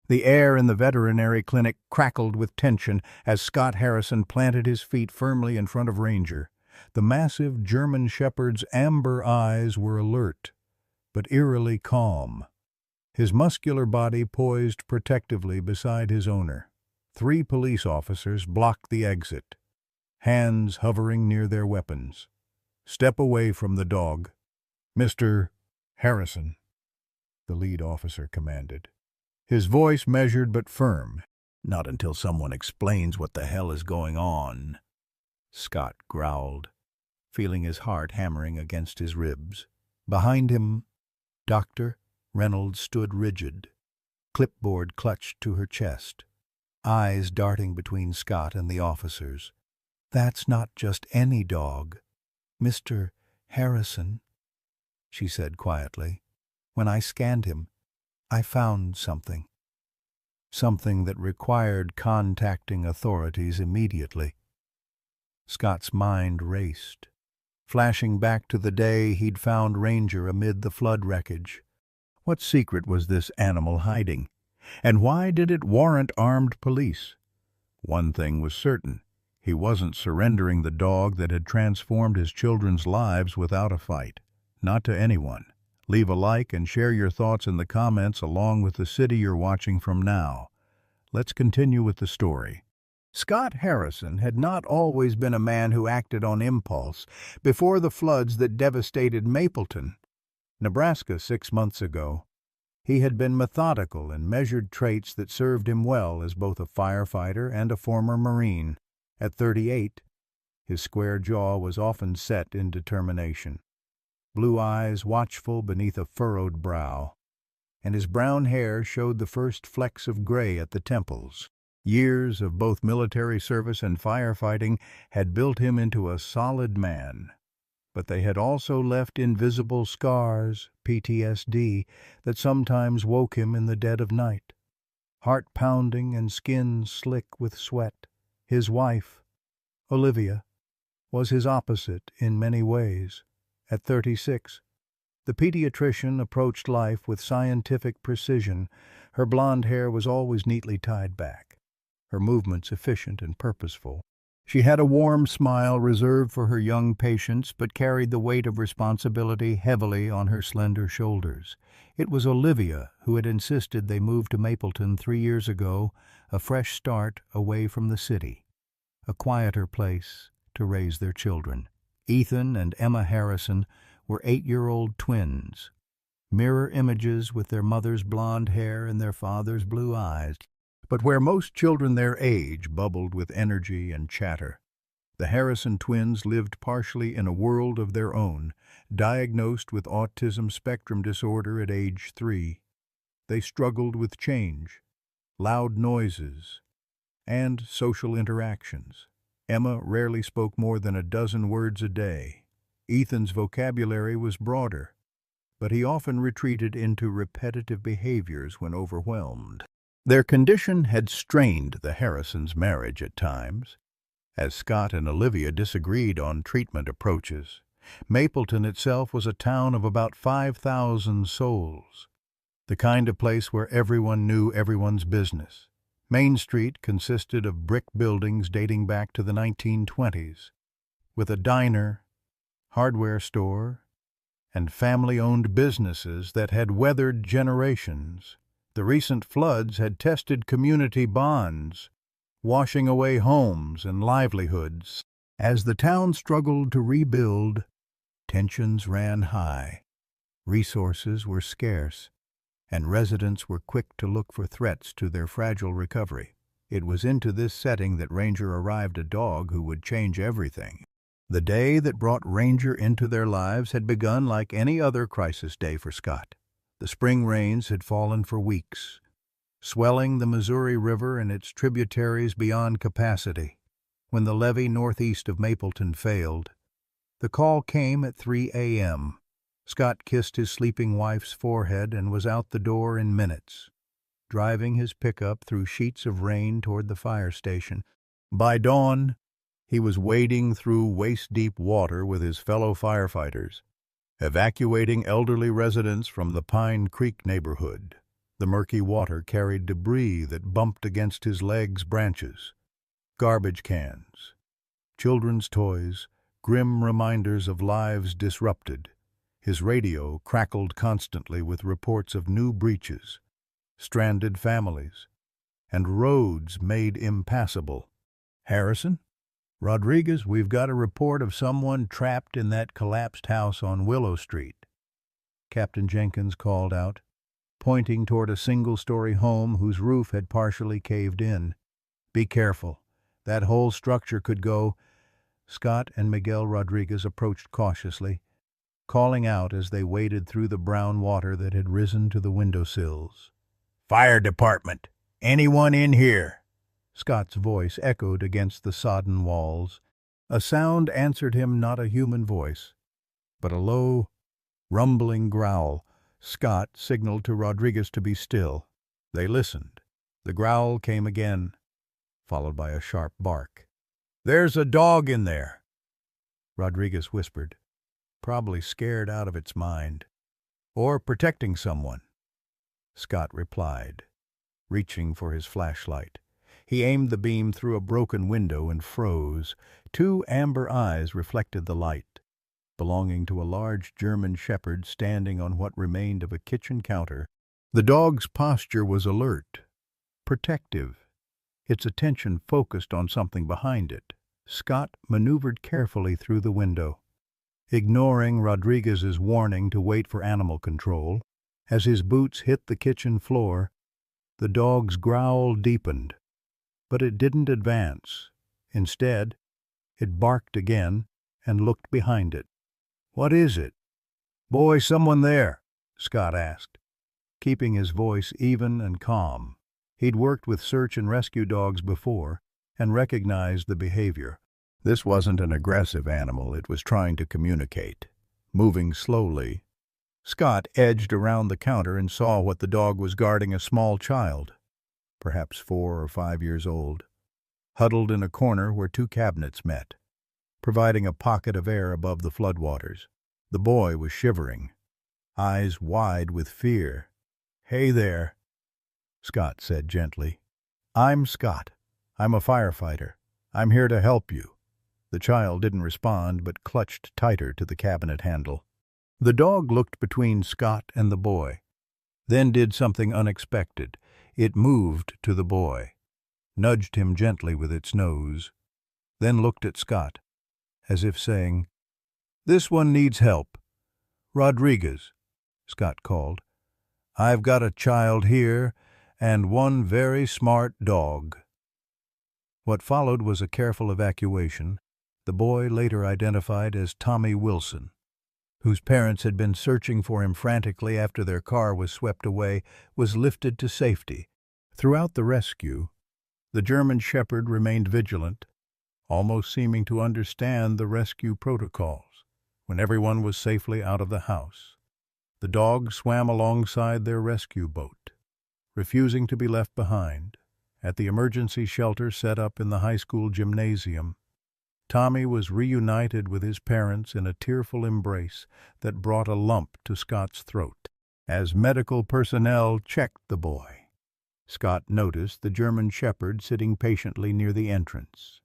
The air in the veterinary clinic crackled with tension as Scott Harrison planted his feet firmly in front of Ranger. The massive German shepherd's amber eyes were alert, but eerily calm, his muscular body poised protectively beside his owner. 3 police officers blocked the exit, hands hovering near their weapons. "Step away from the dog." "Mr. Harrison," the lead officer commanded, his voice measured but firm. "Not until someone explains what the hell is going on," Scott growled, feeling his heart hammering against his ribs. Behind him, Dr. Reynolds stood rigid, clipboard clutched to her chest, eyes darting between Scott and the officers. "That's not just any dog, Mr. Harrison," she said quietly. "When I scanned him, I found something. Something that required contacting authorities immediately." Scott's mind raced, flashing back to the day he'd found Ranger amid the flood wreckage. What secret was this animal hiding? And why did it warrant armed police? One thing was certain. He wasn't surrendering the dog that had transformed his children's lives without a fight. Not to anyone. Leave a like and share your thoughts in the comments along with the city you're watching from now. Let's continue with the story. Scott Harrison had not always been a man who acted on impulse. Before the floods that devastated Mapleton, Nebraska 6 months ago, he had been methodical in measured traits that served him well as both a firefighter and a former Marine. At 38, his square jaw was often set in determination, blue eyes watchful beneath a furrowed brow, and his brown hair showed the first flecks of gray at the temples. Years of both military service and firefighting had built him into a solid man, but they had also left invisible scars, PTSD, that sometimes woke him in the dead of night. Heart pounding and skin slick with sweat. His wife, Olivia, was his opposite in many ways. At 36, the pediatrician approached life with scientific precision. Her blonde hair was always neatly tied back, her movements efficient and purposeful. She had a warm smile reserved for her young patients, but carried the weight of responsibility heavily on her slender shoulders. It was Olivia who had insisted they move to Mapleton 3 years ago, a fresh start away from the city, a quieter place to raise their children. Ethan and Emma Harrison were 8-year-old twins, mirror images with their mother's blonde hair and their father's blue eyes. But where most children their age bubbled with energy and chatter, the Harrison twins lived partially in a world of their own, diagnosed with autism spectrum disorder at age 3. They struggled with change, loud noises, and social interactions. Emma rarely spoke more than a dozen words a day. Ethan's vocabulary was broader, but he often retreated into repetitive behaviors when overwhelmed. Their condition had strained the Harrisons' marriage at times, as Scott and Olivia disagreed on treatment approaches. Mapleton itself was a town of about 5,000 souls, the kind of place where everyone knew everyone's business. Main Street consisted of brick buildings dating back to the 1920s, with a diner, hardware store, and family-owned businesses that had weathered generations. The recent floods had tested community bonds, washing away homes and livelihoods. As the town struggled to rebuild, tensions ran high, resources were scarce, and residents were quick to look for threats to their fragile recovery. It was into this setting that Ranger arrived, a dog who would change everything. The day that brought Ranger into their lives had begun like any other crisis day for Scott. The spring rains had fallen for weeks, swelling the Missouri River and its tributaries beyond capacity. When the levee northeast of Mapleton failed, the call came at 3 a.m. Scott kissed his sleeping wife's forehead and was out the door in minutes, driving his pickup through sheets of rain toward the fire station. By dawn, he was wading through waist-deep water with his fellow firefighters, evacuating elderly residents from the Pine Creek neighborhood. The murky water carried debris that bumped against his legs' branches. Garbage cans, children's toys, grim reminders of lives disrupted. His radio crackled constantly with reports of new breaches, stranded families, and roads made impassable. "Harrison? Rodriguez, we've got a report of someone trapped in that collapsed house on Willow Street," Captain Jenkins called out, pointing toward a single-story home whose roof had partially caved in. "Be careful. That whole structure could go—" Scott and Miguel Rodriguez approached cautiously, calling out as they waded through the brown water that had risen to the windowsills. "Fire department! Anyone in here?" Scott's voice echoed against the sodden walls. A sound answered him, not a human voice, but a low, rumbling growl. Scott signaled to Rodriguez to be still. They listened. The growl came again, followed by a sharp bark. "There's a dog in there," Rodriguez whispered, "probably scared out of its mind. Or protecting someone." Scott replied, reaching for his flashlight. He aimed the beam through a broken window and froze. Two amber eyes reflected the light, belonging to a large German shepherd standing on what remained of a kitchen counter. The dog's posture was alert, protective, its attention focused on something behind it. Scott maneuvered carefully through the window, ignoring Rodriguez's warning to wait for animal control. As his boots hit the kitchen floor, the dog's growl deepened, but it didn't advance. Instead, it barked again and looked behind it. "What is it?" "Boy, someone there?" Scott asked, keeping his voice even and calm. He'd worked with search and rescue dogs before and recognized the behavior. This wasn't an aggressive animal, it was trying to communicate. Moving slowly, Scott edged around the counter and saw what the dog was guarding: a small child, perhaps 4 or 5 years old, huddled in a corner where 2 cabinets met, providing a pocket of air above the floodwaters. The boy was shivering, eyes wide with fear. "Hey there," Scott said gently. "I'm Scott. I'm a firefighter. I'm here to help you." The child didn't respond, but clutched tighter to the cabinet handle. The dog looked between Scott and the boy, then did something unexpected. It moved to the boy, nudged him gently with its nose, then looked at Scott, as if saying, "This one needs help." "Rodriguez," Scott called. "I've got a child here and one very smart dog." What followed was a careful evacuation. The boy, later identified as Tommy Wilson, whose parents had been searching for him frantically after their car was swept away, was lifted to safety. Throughout the rescue, the German shepherd remained vigilant, almost seeming to understand the rescue protocols. When everyone was safely out of the house, the dog swam alongside their rescue boat, refusing to be left behind. At the emergency shelter set up in the high school gymnasium, Tommy was reunited with his parents in a tearful embrace that brought a lump to Scott's throat. As medical personnel checked the boy, Scott noticed the German shepherd sitting patiently near the entrance,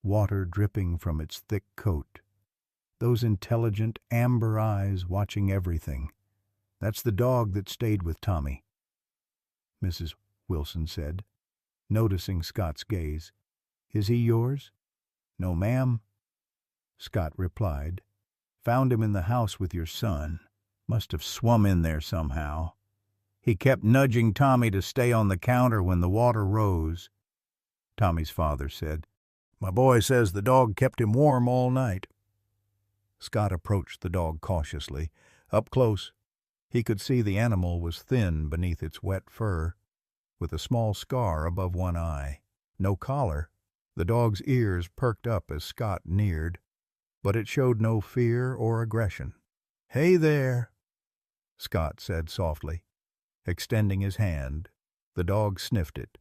water dripping from its thick coat. Those intelligent amber eyes watching everything. "That's the dog that stayed with Tommy," Mrs. Wilson said, noticing Scott's gaze. "Is he yours?" "No, ma'am," Scott replied. "Found him in the house with your son. Must have swum in there somehow. He kept nudging Tommy to stay on the counter when the water rose," Tommy's father said. "My boy says the dog kept him warm all night." Scott approached the dog cautiously. Up close, he could see the animal was thin beneath its wet fur, with a small scar above one eye. No collar. The dog's ears perked up as Scott neared, but it showed no fear or aggression. "Hey there," Scott said softly. Extending his hand, the dog sniffed it,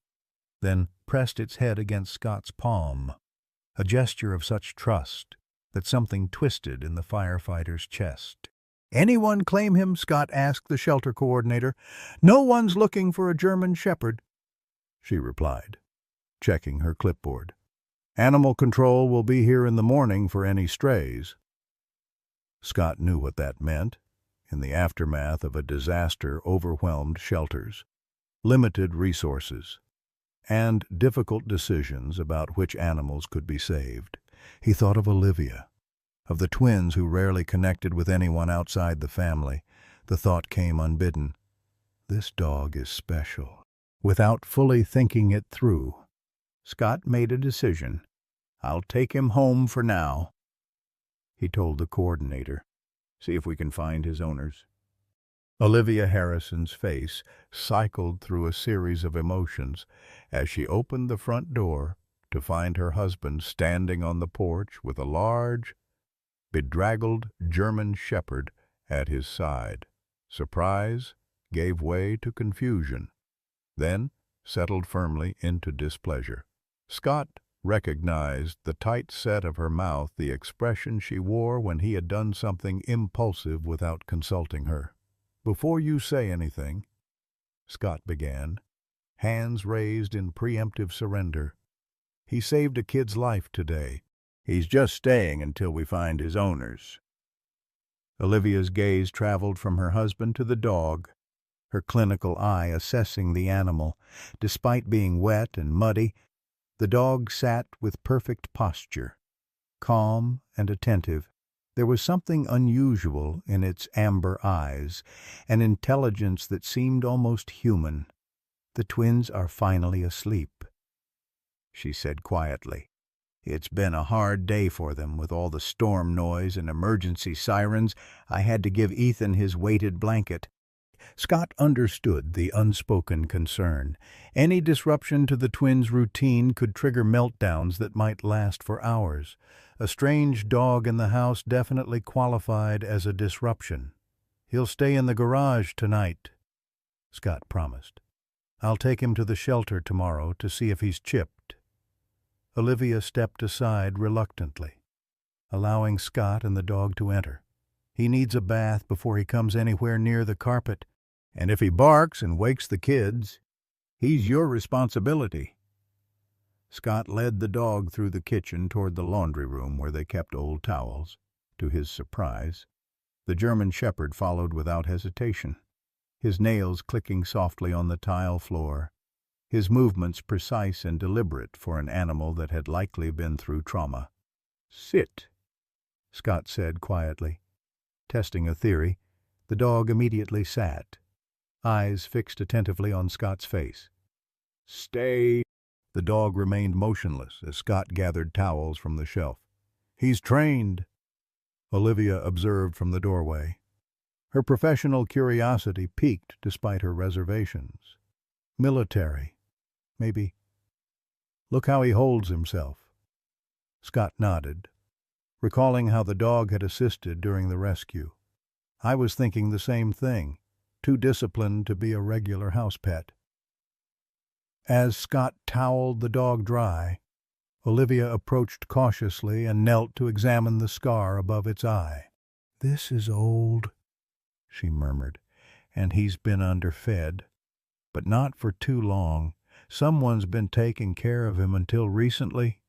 then pressed its head against Scott's palm, a gesture of such trust that something twisted in the firefighter's chest. "Anyone claim him?" Scott asked the shelter coordinator. "No one's looking for a German shepherd," she replied, checking her clipboard. "Animal control will be here in the morning for any strays." Scott knew what that meant. In the aftermath of a disaster overwhelmed shelters, limited resources, and difficult decisions about which animals could be saved. He thought of Olivia, of the twins who rarely connected with anyone outside the family. The thought came unbidden. This dog is special. Without fully thinking it through, Scott made a decision. "I'll take him home for now," he told the coordinator. "See if we can find his owners." Olivia Harrison's face cycled through a series of emotions as she opened the front door to find her husband standing on the porch with a large, bedraggled German shepherd at his side. Surprise gave way to confusion, then settled firmly into displeasure. Scott recognized the tight set of her mouth, the expression she wore when he had done something impulsive without consulting her. "Before you say anything," Scott began, hands raised in preemptive surrender, "he saved a kid's life today. He's just staying until we find his owners." Olivia's gaze traveled from her husband to the dog, her clinical eye assessing the animal. Despite being wet and muddy, the dog sat with perfect posture, calm and attentive. There was something unusual in its amber eyes, an intelligence that seemed almost human. "The twins are finally asleep," she said quietly. "It's been a hard day for them with all the storm noise and emergency sirens. I had to give Ethan his weighted blanket." Scott understood the unspoken concern. Any disruption to the twins' routine could trigger meltdowns that might last for hours. A strange dog in the house definitely qualified as a disruption. "He'll stay in the garage tonight," Scott promised. "I'll take him to the shelter tomorrow to see if he's chipped." Olivia stepped aside reluctantly, allowing Scott and the dog to enter. "He needs a bath before he comes anywhere near the carpet. And if he barks and wakes the kids, he's your responsibility." Scott led the dog through the kitchen toward the laundry room where they kept old towels. To his surprise, the German shepherd followed without hesitation, his nails clicking softly on the tile floor, his movements precise and deliberate for an animal that had likely been through trauma. "Sit," Scott said quietly. Testing a theory, the dog immediately sat, eyes fixed attentively on Scott's face. "Stay." The dog remained motionless as Scott gathered towels from the shelf. "He's trained," Olivia observed from the doorway. Her professional curiosity piqued despite her reservations. "Military, maybe. Look how he holds himself." Scott nodded, recalling how the dog had assisted during the rescue. "I was thinking the same thing. Too disciplined to be a regular house pet." As Scott toweled the dog dry, Olivia approached cautiously and knelt to examine the scar above its eye. "This is old," she murmured, "and he's been underfed. But not for too long. Someone's been taking care of him until recently."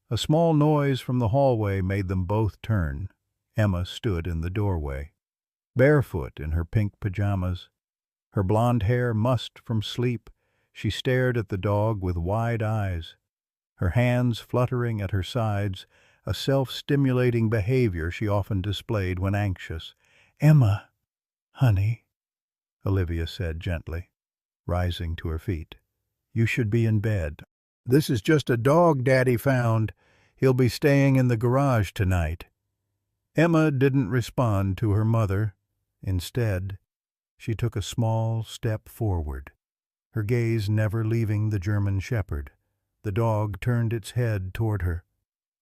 A small noise from the hallway made them both turn. Emma stood in the doorway, barefoot in her pink pajamas, her blonde hair mussed from sleep. She stared at the dog with wide eyes, her hands fluttering at her sides, a self-stimulating behavior she often displayed when anxious. "Emma, honey," Olivia said gently, rising to her feet. "You should be in bed. This is just a dog Daddy found. He'll be staying in the garage tonight." Emma didn't respond to her mother. Instead, she took a small step forward, her gaze never leaving the German shepherd. The dog turned its head toward her,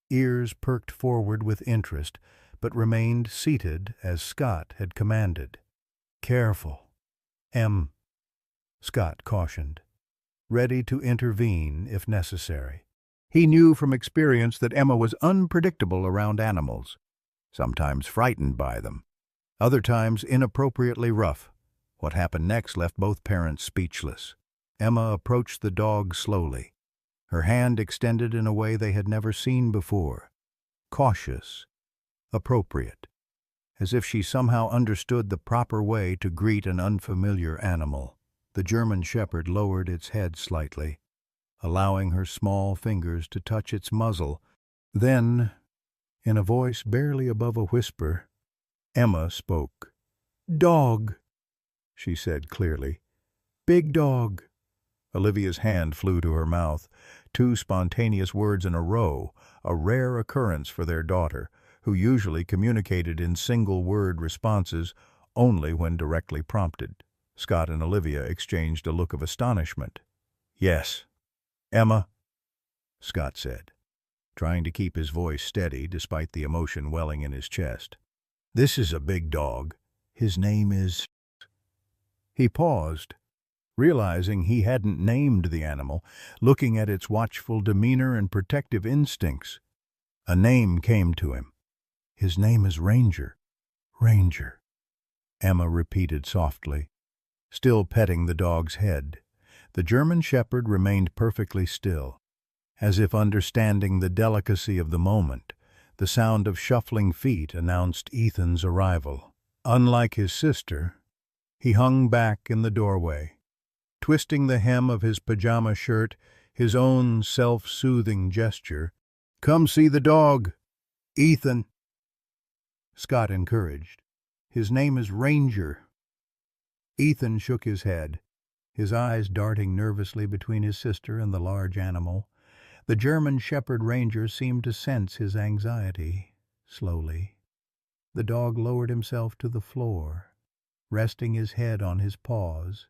ears perked forward with interest, but remained seated as Scott had commanded. "Careful, Em," Scott cautioned, ready to intervene if necessary. He knew from experience that Emma was unpredictable around animals, sometimes frightened by them. other times inappropriately rough. What happened next left both parents speechless. Emma approached the dog slowly, her hand extended in a way they had never seen before. Cautious, appropriate, as if she somehow understood the proper way to greet an unfamiliar animal. The German Shepherd lowered its head slightly, allowing her small fingers to touch its muzzle. Then, in a voice barely above a whisper, Emma spoke. "Dog," she said clearly. "Big dog." Olivia's hand flew to her mouth. 2 spontaneous words in a row, a rare occurrence for their daughter, who usually communicated in single-word responses only when directly prompted. Scott and Olivia exchanged a look of astonishment. "Yes, Emma," Scott said, trying to keep his voice steady despite the emotion welling in his chest. "This is a big dog. His name is—" He paused, realizing he hadn't named the animal, looking at its watchful demeanor and protective instincts. A name came to him. "His name is Ranger." "Ranger," Emma repeated softly, still petting the dog's head. The German Shepherd remained perfectly still, as if understanding the delicacy of the moment. The sound of shuffling feet announced Ethan's arrival. Unlike his sister, he hung back in the doorway, twisting the hem of his pajama shirt, his own self-soothing gesture. "Come see the dog, Ethan," Scott encouraged. "His name is Ranger." Ethan shook his head, his eyes darting nervously between his sister and the large animal. The German Shepherd Ranger seemed to sense his anxiety. Slowly, the dog lowered himself to the floor, resting his head on his paws,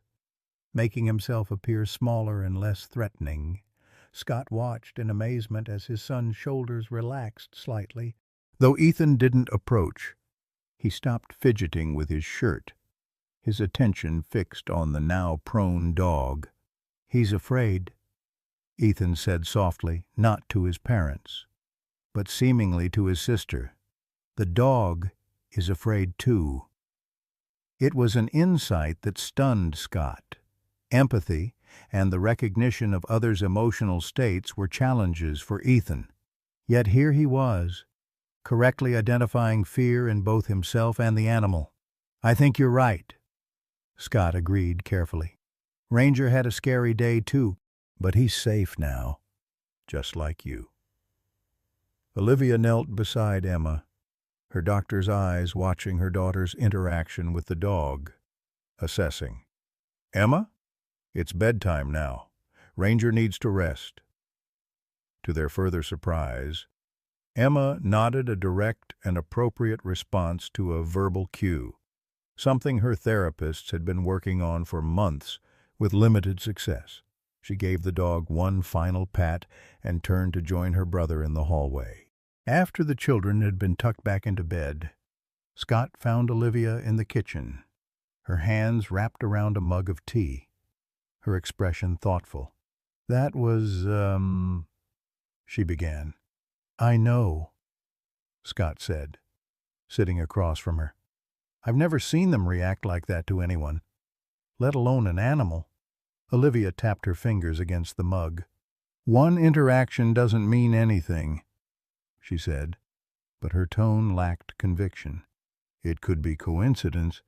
making himself appear smaller and less threatening. Scott watched in amazement as his son's shoulders relaxed slightly. Though Ethan didn't approach, he stopped fidgeting with his shirt, his attention fixed on the now prone dog. "He's afraid," Ethan said softly, not to his parents, but seemingly to his sister. "The dog is afraid too." It was an insight that stunned Scott. Empathy and the recognition of others' emotional states were challenges for Ethan. Yet here he was, correctly identifying fear in both himself and the animal. "I think you're right," Scott agreed carefully. "Ranger had a scary day too, but he's safe now, just like you." Olivia knelt beside Emma, her doctor's eyes watching her daughter's interaction with the dog, assessing. "Emma, it's bedtime now. Ranger needs to rest." To their further surprise, Emma nodded a direct and appropriate response to a verbal cue, something her therapists had been working on for months with limited success. She gave the dog one final pat and turned to join her brother in the hallway. After the children had been tucked back into bed, Scott found Olivia in the kitchen, her hands wrapped around a mug of tea, her expression thoughtful. "That was, she began. "I know," Scott said, sitting across from her. "I've never seen them react like that to anyone, let alone an animal." Olivia tapped her fingers against the mug. "One interaction doesn't mean anything," she said, but her tone lacked conviction. "It could be coincidence."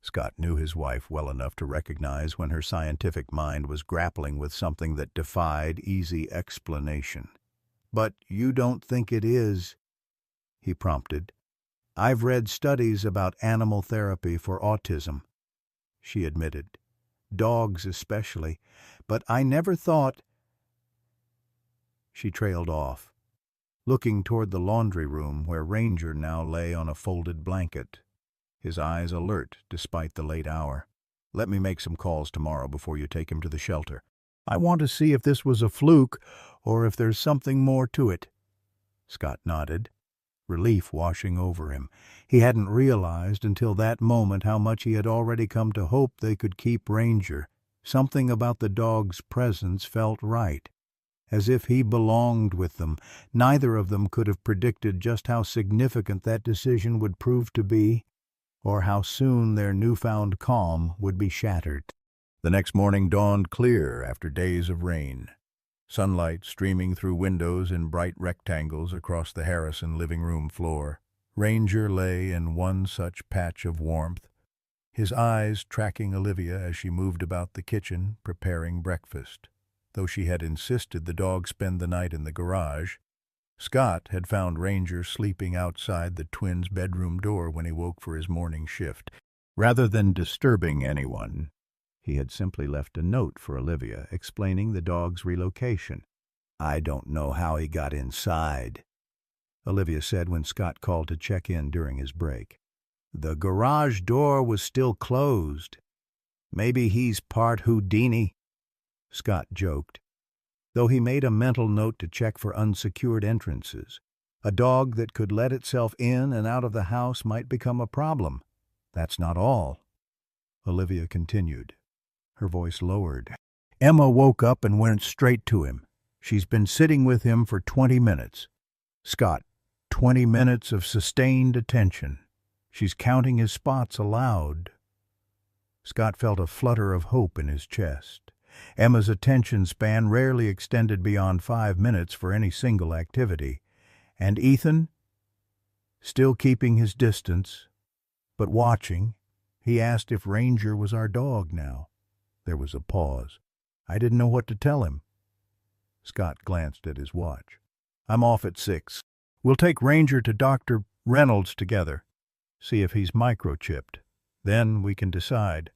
Scott knew his wife well enough to recognize when her scientific mind was grappling with something that defied easy explanation. "But you don't think it is?" he prompted. "I've read studies about animal therapy for autism," she admitted. "Dogs especially. But I never thought—" She trailed off, looking toward the laundry room where Ranger now lay on a folded blanket, his eyes alert despite the late hour. "Let me make some calls tomorrow before you take him to the shelter. I want to see if this was a fluke or if there's something more to it." Scott nodded, relief washing over him. He hadn't realized until that moment how much he had already come to hope they could keep Ranger. Something about the dog's presence felt right, as if he belonged with them. Neither of them could have predicted just how significant that decision would prove to be. or how soon their newfound calm would be shattered. The next morning dawned clear after days of rain, sunlight streaming through windows in bright rectangles across the Harrison living room floor. Ranger lay in one such patch of warmth, his eyes tracking Olivia as she moved about the kitchen preparing breakfast. Though she had insisted the dog spend the night in the garage, Scott had found Ranger sleeping outside the twins' bedroom door when he woke for his morning shift. Rather than disturbing anyone, he had simply left a note for Olivia explaining the dog's relocation. "I don't know how he got inside," Olivia said when Scott called to check in during his break. "The garage door was still closed. Maybe he's part Houdini," Scott joked, though he made a mental note to check for unsecured entrances. A dog that could let itself in and out of the house might become a problem. "That's not all," Olivia continued, her voice lowered. "Emma woke up and went straight to him. She's been sitting with him for 20 minutes. Scott, 20 minutes of sustained attention. She's counting his spots aloud." Scott felt a flutter of hope in his chest. Emma's attention span rarely extended beyond 5 minutes for any single activity. And Ethan? Still keeping his distance, but watching, he asked if Ranger was our dog now. There was a pause. "I didn't know what to tell him." Scott glanced at his watch. "I'm off at 6. We'll take Ranger to Dr. Reynolds together. See if he's microchipped. Then we can decide."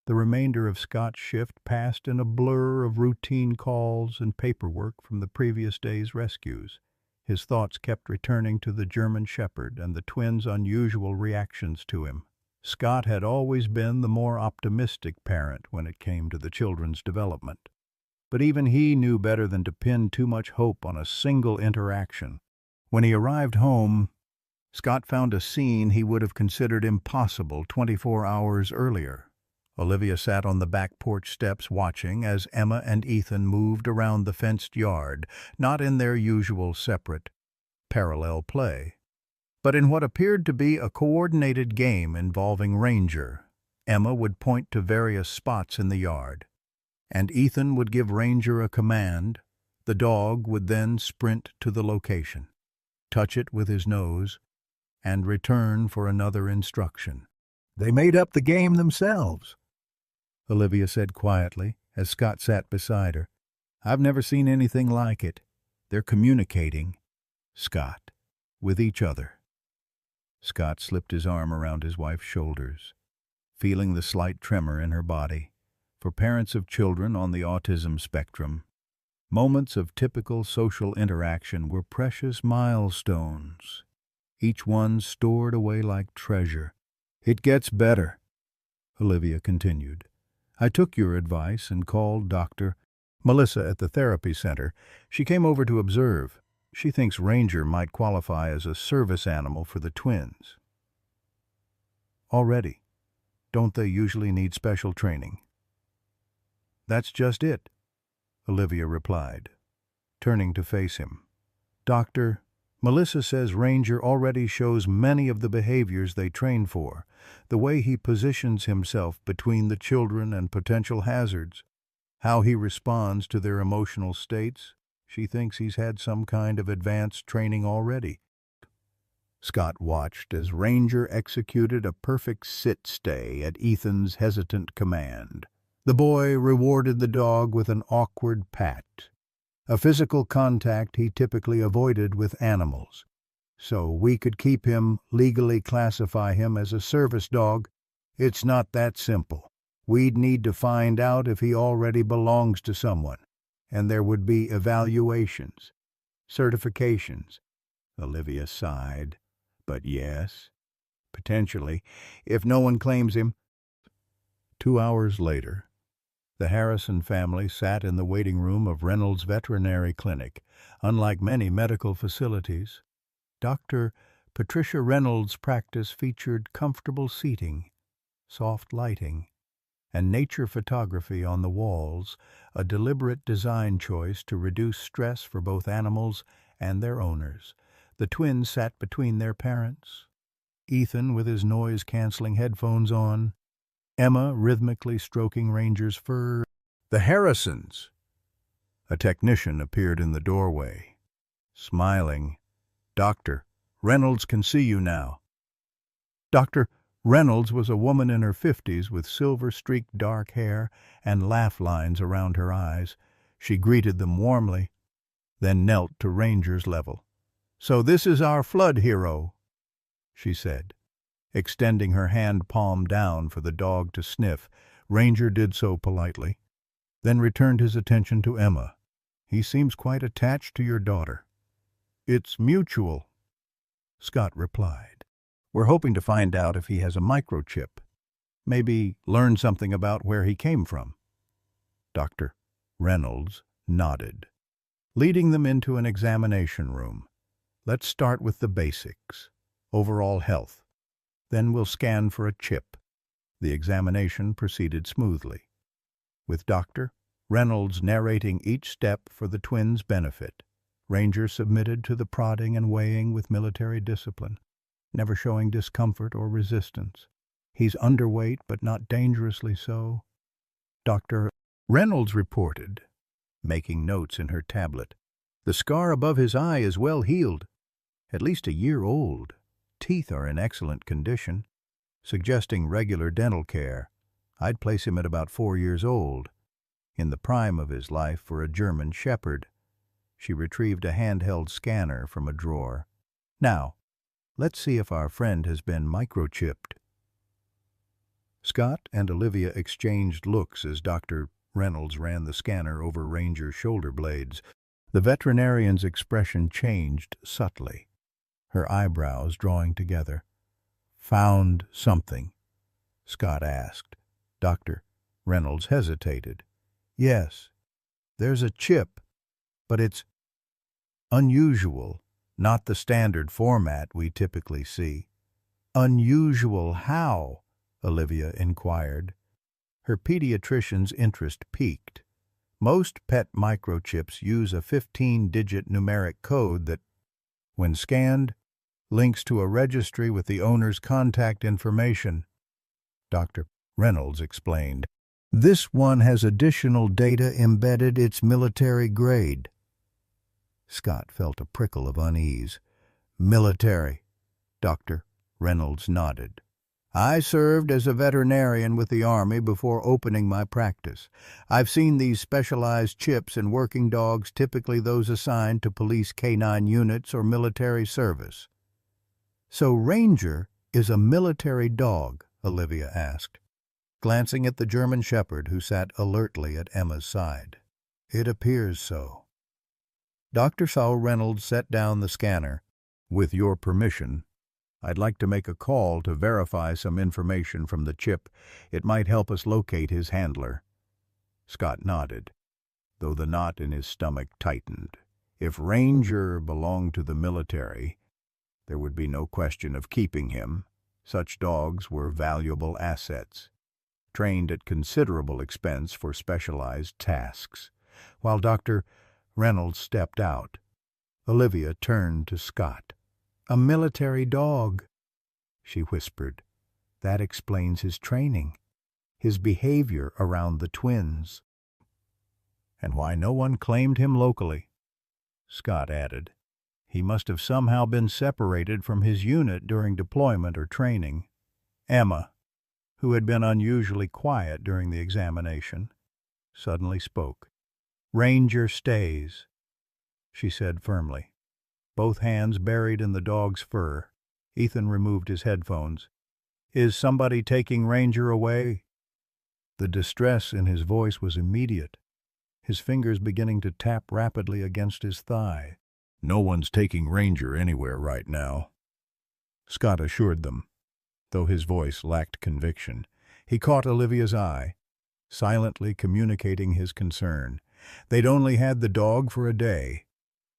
The remainder of Scott's shift passed in a blur of routine calls and paperwork from the previous day's rescues. His thoughts kept returning to the German Shepherd and the twins' unusual reactions to him. Scott had always been the more optimistic parent when it came to the children's development. But even he knew better than to pin too much hope on a single interaction. When he arrived home, Scott found a scene he would have considered impossible 24 hours earlier. Olivia sat on the back porch steps watching as Emma and Ethan moved around the fenced yard, not in their usual separate, parallel play, but in what appeared to be a coordinated game involving Ranger. Emma would point to various spots in the yard, and Ethan would give Ranger a command. The dog would then sprint to the location, touch it with his nose, and return for another instruction. "They made up the game themselves," Olivia said quietly as Scott sat beside her. "I've never seen anything like it. They're communicating, Scott, with each other." Scott slipped his arm around his wife's shoulders, feeling the slight tremor in her body. For parents of children on the autism spectrum, moments of typical social interaction were precious milestones, each one stored away like treasure. "It gets better," Olivia continued. "I took your advice and called Dr. Melissa at the therapy center. She came over to observe. She thinks Ranger might qualify as a service animal for the twins." "Already? Don't they usually need special training?" "That's just it," Olivia replied, turning to face him. "Dr. Melissa says Ranger already shows many of the behaviors they train for, the way he positions himself between the children and potential hazards, how he responds to their emotional states. She thinks he's had some kind of advanced training already." Scott watched as Ranger executed a perfect sit-stay at Ethan's hesitant command. The boy rewarded the dog with an awkward pat, a physical contact he typically avoided with animals. "So we could keep him, legally classify him as a service dog? It's not that simple. We'd need to find out if he already belongs to someone, and there would be evaluations, certifications." Olivia sighed. "But yes, potentially, if no one claims him." 2 hours later, the Harrison family sat in the waiting room of Reynolds Veterinary Clinic. Unlike many medical facilities, Dr. Patricia Reynolds' practice featured comfortable seating, soft lighting, and nature photography on the walls, a deliberate design choice to reduce stress for both animals and their owners. The twins sat between their parents, Ethan with his noise-canceling headphones on, Emma rhythmically stroking Ranger's fur. The Harrisons! A technician appeared in the doorway, smiling. "Doctor, Reynolds can see you now." Dr. Reynolds was a woman in her 50s with silver-streaked dark hair and laugh lines around her eyes. She greeted them warmly, then knelt to Ranger's level. "So this is our flood hero," she said. Extending her hand palm down for the dog to sniff, Ranger did so politely, then returned his attention to Emma. "He seems quite attached to your daughter." "It's mutual," Scott replied. "We're hoping to find out if he has a microchip. Maybe learn something about where he came from." Dr. Reynolds nodded, leading them into an examination room. "Let's start with the basics. Overall health. Then we'll scan for a chip." The examination proceeded smoothly, with Dr. Reynolds narrating each step for the twins' benefit. Ranger submitted to the prodding and weighing with military discipline, never showing discomfort or resistance. "He's underweight, but not dangerously so," Dr. Reynolds reported, making notes in her tablet. "The scar above his eye is well healed, at least a year old. Teeth are in excellent condition, suggesting regular dental care. I'd place him at about 4 years old, in the prime of his life for a German Shepherd." She retrieved a handheld scanner from a drawer. "Now, let's see if our friend has been microchipped." Scott and Olivia exchanged looks as Dr. Reynolds ran the scanner over Ranger's shoulder blades. The veterinarian's expression changed subtly, her eyebrows drawing together. "Found something?" Scott asked. Dr. Reynolds hesitated. "Yes, there's a chip, but it's unusual, not the standard format we typically see." "Unusual how?" Olivia inquired. Her pediatrician's interest piqued. "Most pet microchips use a 15-digit numeric code that, when scanned, links to a registry with the owner's contact information," Dr. Reynolds explained. "This one has additional data embedded. It's military grade." Scott felt a prickle of unease. "Military," Dr. Reynolds nodded. "I served as a veterinarian with the Army before opening my practice. I've seen these specialized chips in working dogs, typically those assigned to police canine units or military service." "So Ranger is a military dog?" Olivia asked, glancing at the German Shepherd who sat alertly at Emma's side. "It appears so." Dr. Saul Reynolds set down the scanner. "With your permission, I'd like to make a call to verify some information from the chip. It might help us locate his handler." Scott nodded, though the knot in his stomach tightened. If Ranger belonged to the military, there would be no question of keeping him. Such dogs were valuable assets, trained at considerable expense for specialized tasks. While Dr. Reynolds stepped out, Olivia turned to Scott. "A military dog," she whispered. "That explains his training, his behavior around the twins." "And why no one claimed him locally," Scott added. "He must have somehow been separated from his unit during deployment or training." Emma, who had been unusually quiet during the examination, suddenly spoke. "Ranger stays," she said firmly, both hands buried in the dog's fur. Ethan removed his headphones. "Is somebody taking Ranger away?" The distress in his voice was immediate, his fingers beginning to tap rapidly against his thigh. "No one's taking Ranger anywhere right now," Scott assured them, though his voice lacked conviction. He caught Olivia's eye, silently communicating his concern. They'd only had the dog for a day,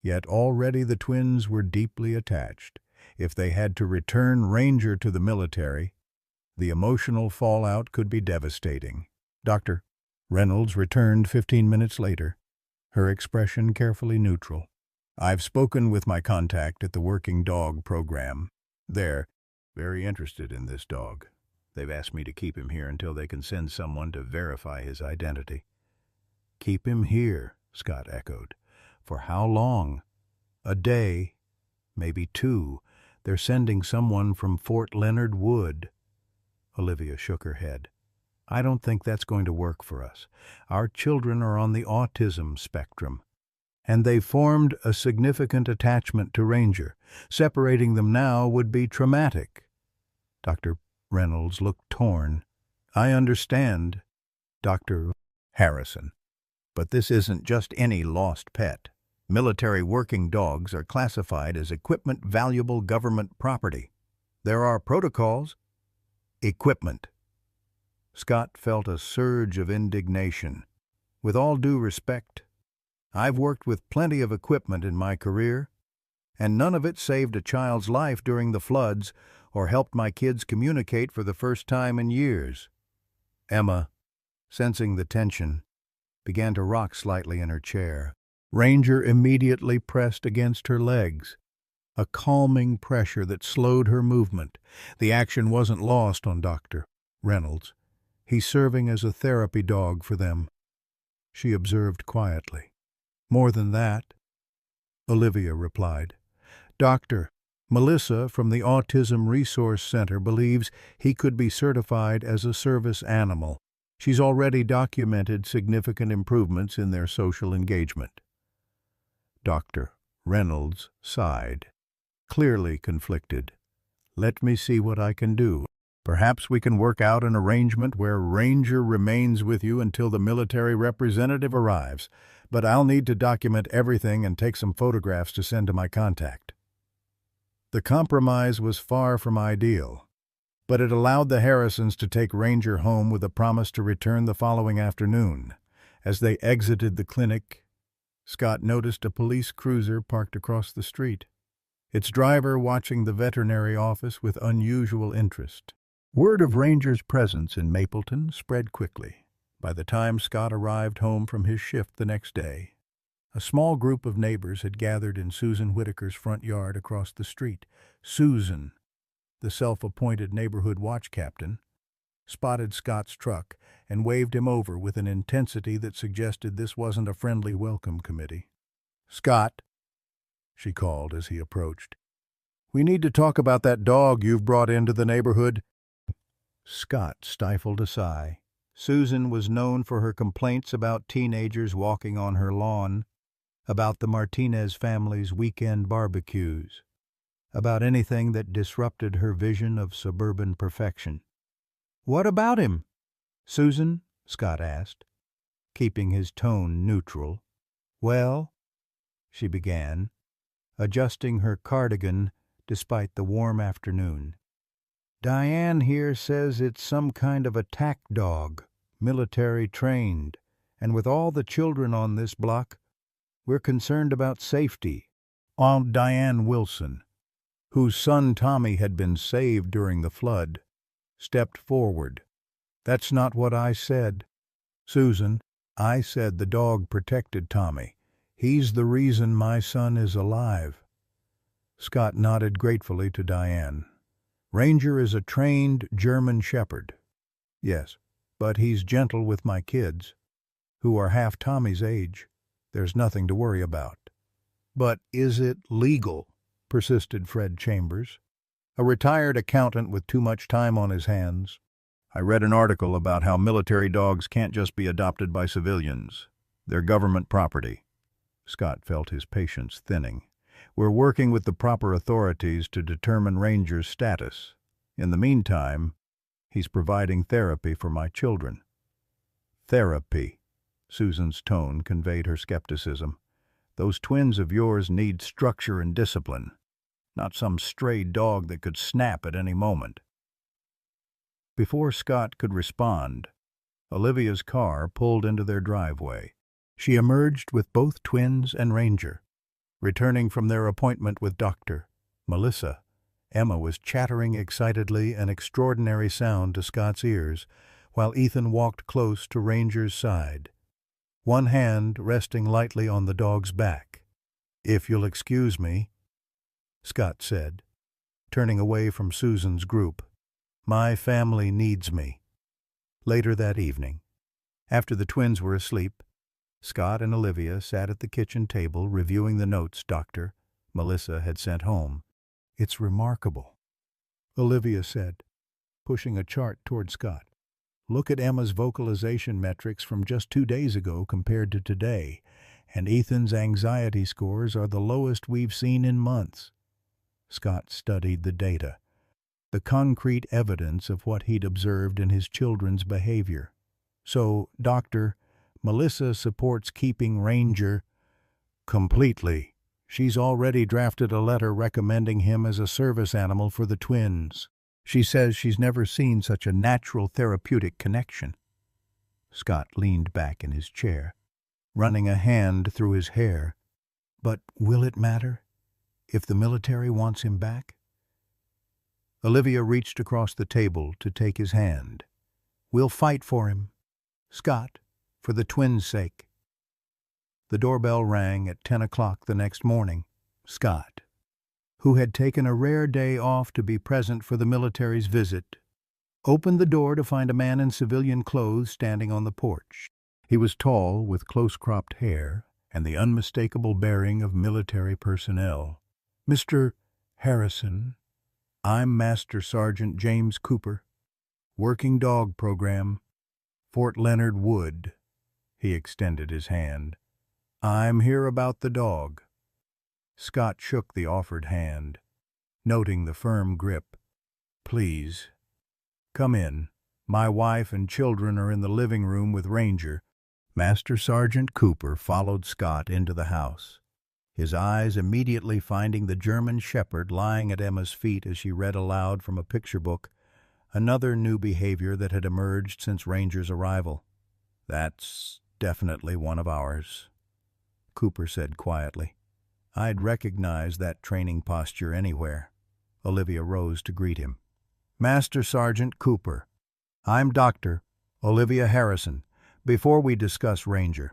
yet already the twins were deeply attached. If they had to return Ranger to the military, the emotional fallout could be devastating. Dr. Reynolds returned 15 minutes later, her expression carefully neutral. "I've spoken with my contact at the Working Dog program. They're Very interested in this dog. They've asked me to keep him here until they can send someone to verify his identity. Keep him here, Scott echoed. For how long? A day, maybe 2. They're sending someone from Fort Leonard Wood. Olivia shook her head. I don't think that's going to work for us. Our children are on the autism spectrum, and they've formed a significant attachment to Ranger. Separating them now would be traumatic. Dr. Reynolds looked torn. I understand, Dr. Harrison, but this isn't just any lost pet. Military working dogs are classified as equipment valuable government property. There are protocols. Equipment. Scott felt a surge of indignation. With all due respect, I've worked with plenty of equipment in my career, and none of it saved a child's life during the floods or helped my kids communicate for the first time in years. Emma, sensing the tension, began to rock slightly in her chair. Ranger immediately pressed against her legs, a calming pressure that slowed her movement. The action wasn't lost on Dr. Reynolds. He's serving as a therapy dog for them, she observed quietly. More than that, Olivia replied. Dr. Melissa from the Autism Resource Center believes he could be certified as a service animal. She's already documented significant improvements in their social engagement. Dr. Reynolds sighed, clearly conflicted. Let me see what I can do. Perhaps we can work out an arrangement where Ranger remains with you until the military representative arrives, but I'll need to document everything and take some photographs to send to my contact. The compromise was far from ideal, but it allowed the Harrisons to take Ranger home with a promise to return the following afternoon. As they exited the clinic, Scott noticed a police cruiser parked across the street, its driver watching the veterinary office with unusual interest. Word of Ranger's presence in Mapleton spread quickly. By the time Scott arrived home from his shift the next day, a small group of neighbors had gathered in Susan Whitaker's front yard across the street. Susan, the self-appointed neighborhood watch captain, spotted Scott's truck and waved him over with an intensity that suggested this wasn't a friendly welcome committee. Scott, she called as he approached, we need to talk about that dog you've brought into the neighborhood. Scott stifled a sigh. Susan was known for her complaints about teenagers walking on her lawn, about the Martinez family's weekend barbecues, about anything that disrupted her vision of suburban perfection. What about him, Susan? Scott asked, keeping his tone neutral. Well, she began, adjusting her cardigan despite the warm afternoon. Diane here says it's some kind of attack dog, military trained, and with all the children on this block, we're concerned about safety. Aunt Diane Wilson, whose son Tommy had been saved during the flood, stepped forward. That's not what I said. Susan, I said the dog protected Tommy. He's the reason my son is alive. Scott nodded gratefully to Diane. Ranger is a trained German shepherd. Yes, but he's gentle with my kids, who are half Tommy's age. There's nothing to worry about. But is it legal? Persisted Fred Chambers, a retired accountant with too much time on his hands. I read an article about how military dogs can't just be adopted by civilians. They're government property. Scott felt his patience thinning. We're working with the proper authorities to determine Ranger's status. In the meantime, he's providing therapy for my children. Therapy. Susan's tone conveyed her skepticism. Those twins of yours need structure and discipline, not some stray dog that could snap at any moment. Before Scott could respond, Olivia's car pulled into their driveway. She emerged with both twins and Ranger. Returning from their appointment with Dr. Melissa, Emma was chattering excitedly, an extraordinary sound to Scott's ears, while Ethan walked close to Ranger's side, one hand resting lightly on the dog's back. If you'll excuse me, Scott said, turning away from Susan's group. "My family needs me." Later that evening, after the twins were asleep, Scott and Olivia sat at the kitchen table reviewing the notes Dr. Melissa had sent home. "It's remarkable," Olivia said, pushing a chart toward Scott. "Look at Emma's vocalization metrics from just 2 days ago compared to today, and Ethan's anxiety scores are the lowest we've seen in months." Scott studied the data, the concrete evidence of what he'd observed in his children's behavior. "So, Doctor, Melissa supports keeping Ranger?" "Completely. She's already drafted a letter recommending him as a service animal for the twins. She says she's never seen such a natural therapeutic connection." Scott leaned back in his chair, running a hand through his hair. "But will it matter if the military wants him back?" Olivia reached across the table to take his hand. "We'll fight for him, Scott, for the twins' sake." The doorbell rang at 10 o'clock the next morning. Scott, who had taken a rare day off to be present for the military's visit, opened the door to find a man in civilian clothes standing on the porch. He was tall, with close-cropped hair and the unmistakable bearing of military personnel. "Mr. Harrison, I'm Master Sergeant James Cooper, Working Dog Program, Fort Leonard Wood." He extended his hand. "I'm here about the dog." Scott shook the offered hand, noting the firm grip. "Please, come in. My wife and children are in the living room with Ranger." Master Sergeant Cooper followed Scott into the house, his eyes immediately finding the German Shepherd lying at Emma's feet as she read aloud from a picture book, another new behavior that had emerged since Ranger's arrival. "That's definitely one of ours," Cooper said quietly. "I'd recognize that training posture anywhere." Olivia rose to greet him. "Master Sergeant Cooper, I'm Dr. Olivia Harrison. Before we discuss Ranger,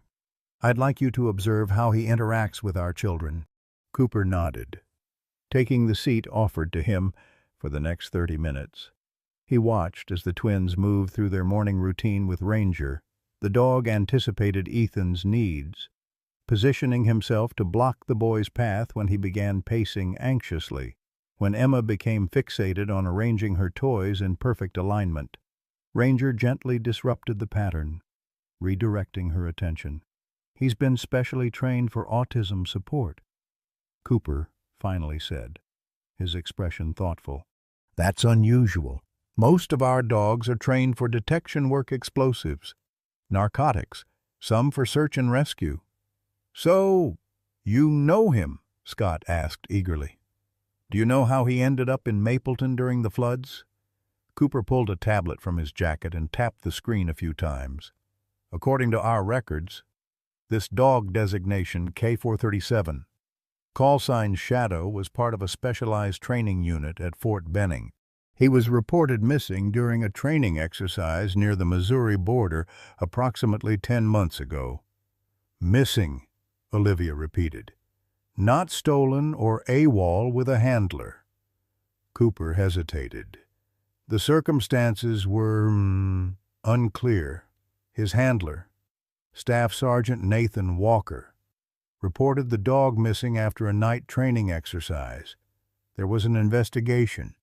I'd like you to observe how he interacts with our children." Cooper nodded, taking the seat offered to him for the next 30 minutes. He watched as the twins moved through their morning routine with Ranger. The dog anticipated Ethan's needs, positioning himself to block the boy's path when he began pacing anxiously. When Emma became fixated on arranging her toys in perfect alignment, Ranger gently disrupted the pattern, redirecting her attention. "He's been specially trained for autism support," Cooper finally said, his expression thoughtful. "That's unusual. Most of our dogs are trained for detection work, explosives, narcotics, some for search and rescue." "So, you know him?" Scott asked eagerly. "Do you know how he ended up in Mapleton during the floods?" Cooper pulled a tablet from his jacket and tapped the screen a few times. "According to our records, this dog designation K437, call sign Shadow, was part of a specialized training unit at Fort Benning. He was reported missing during a training exercise near the Missouri border approximately 10 months ago." "Missing," Olivia repeated. "Not stolen or AWOL with a handler." Cooper hesitated. "The circumstances were unclear. His handler, Staff Sergeant Nathan Walker, reported the dog missing after a night training exercise. There was an investigation,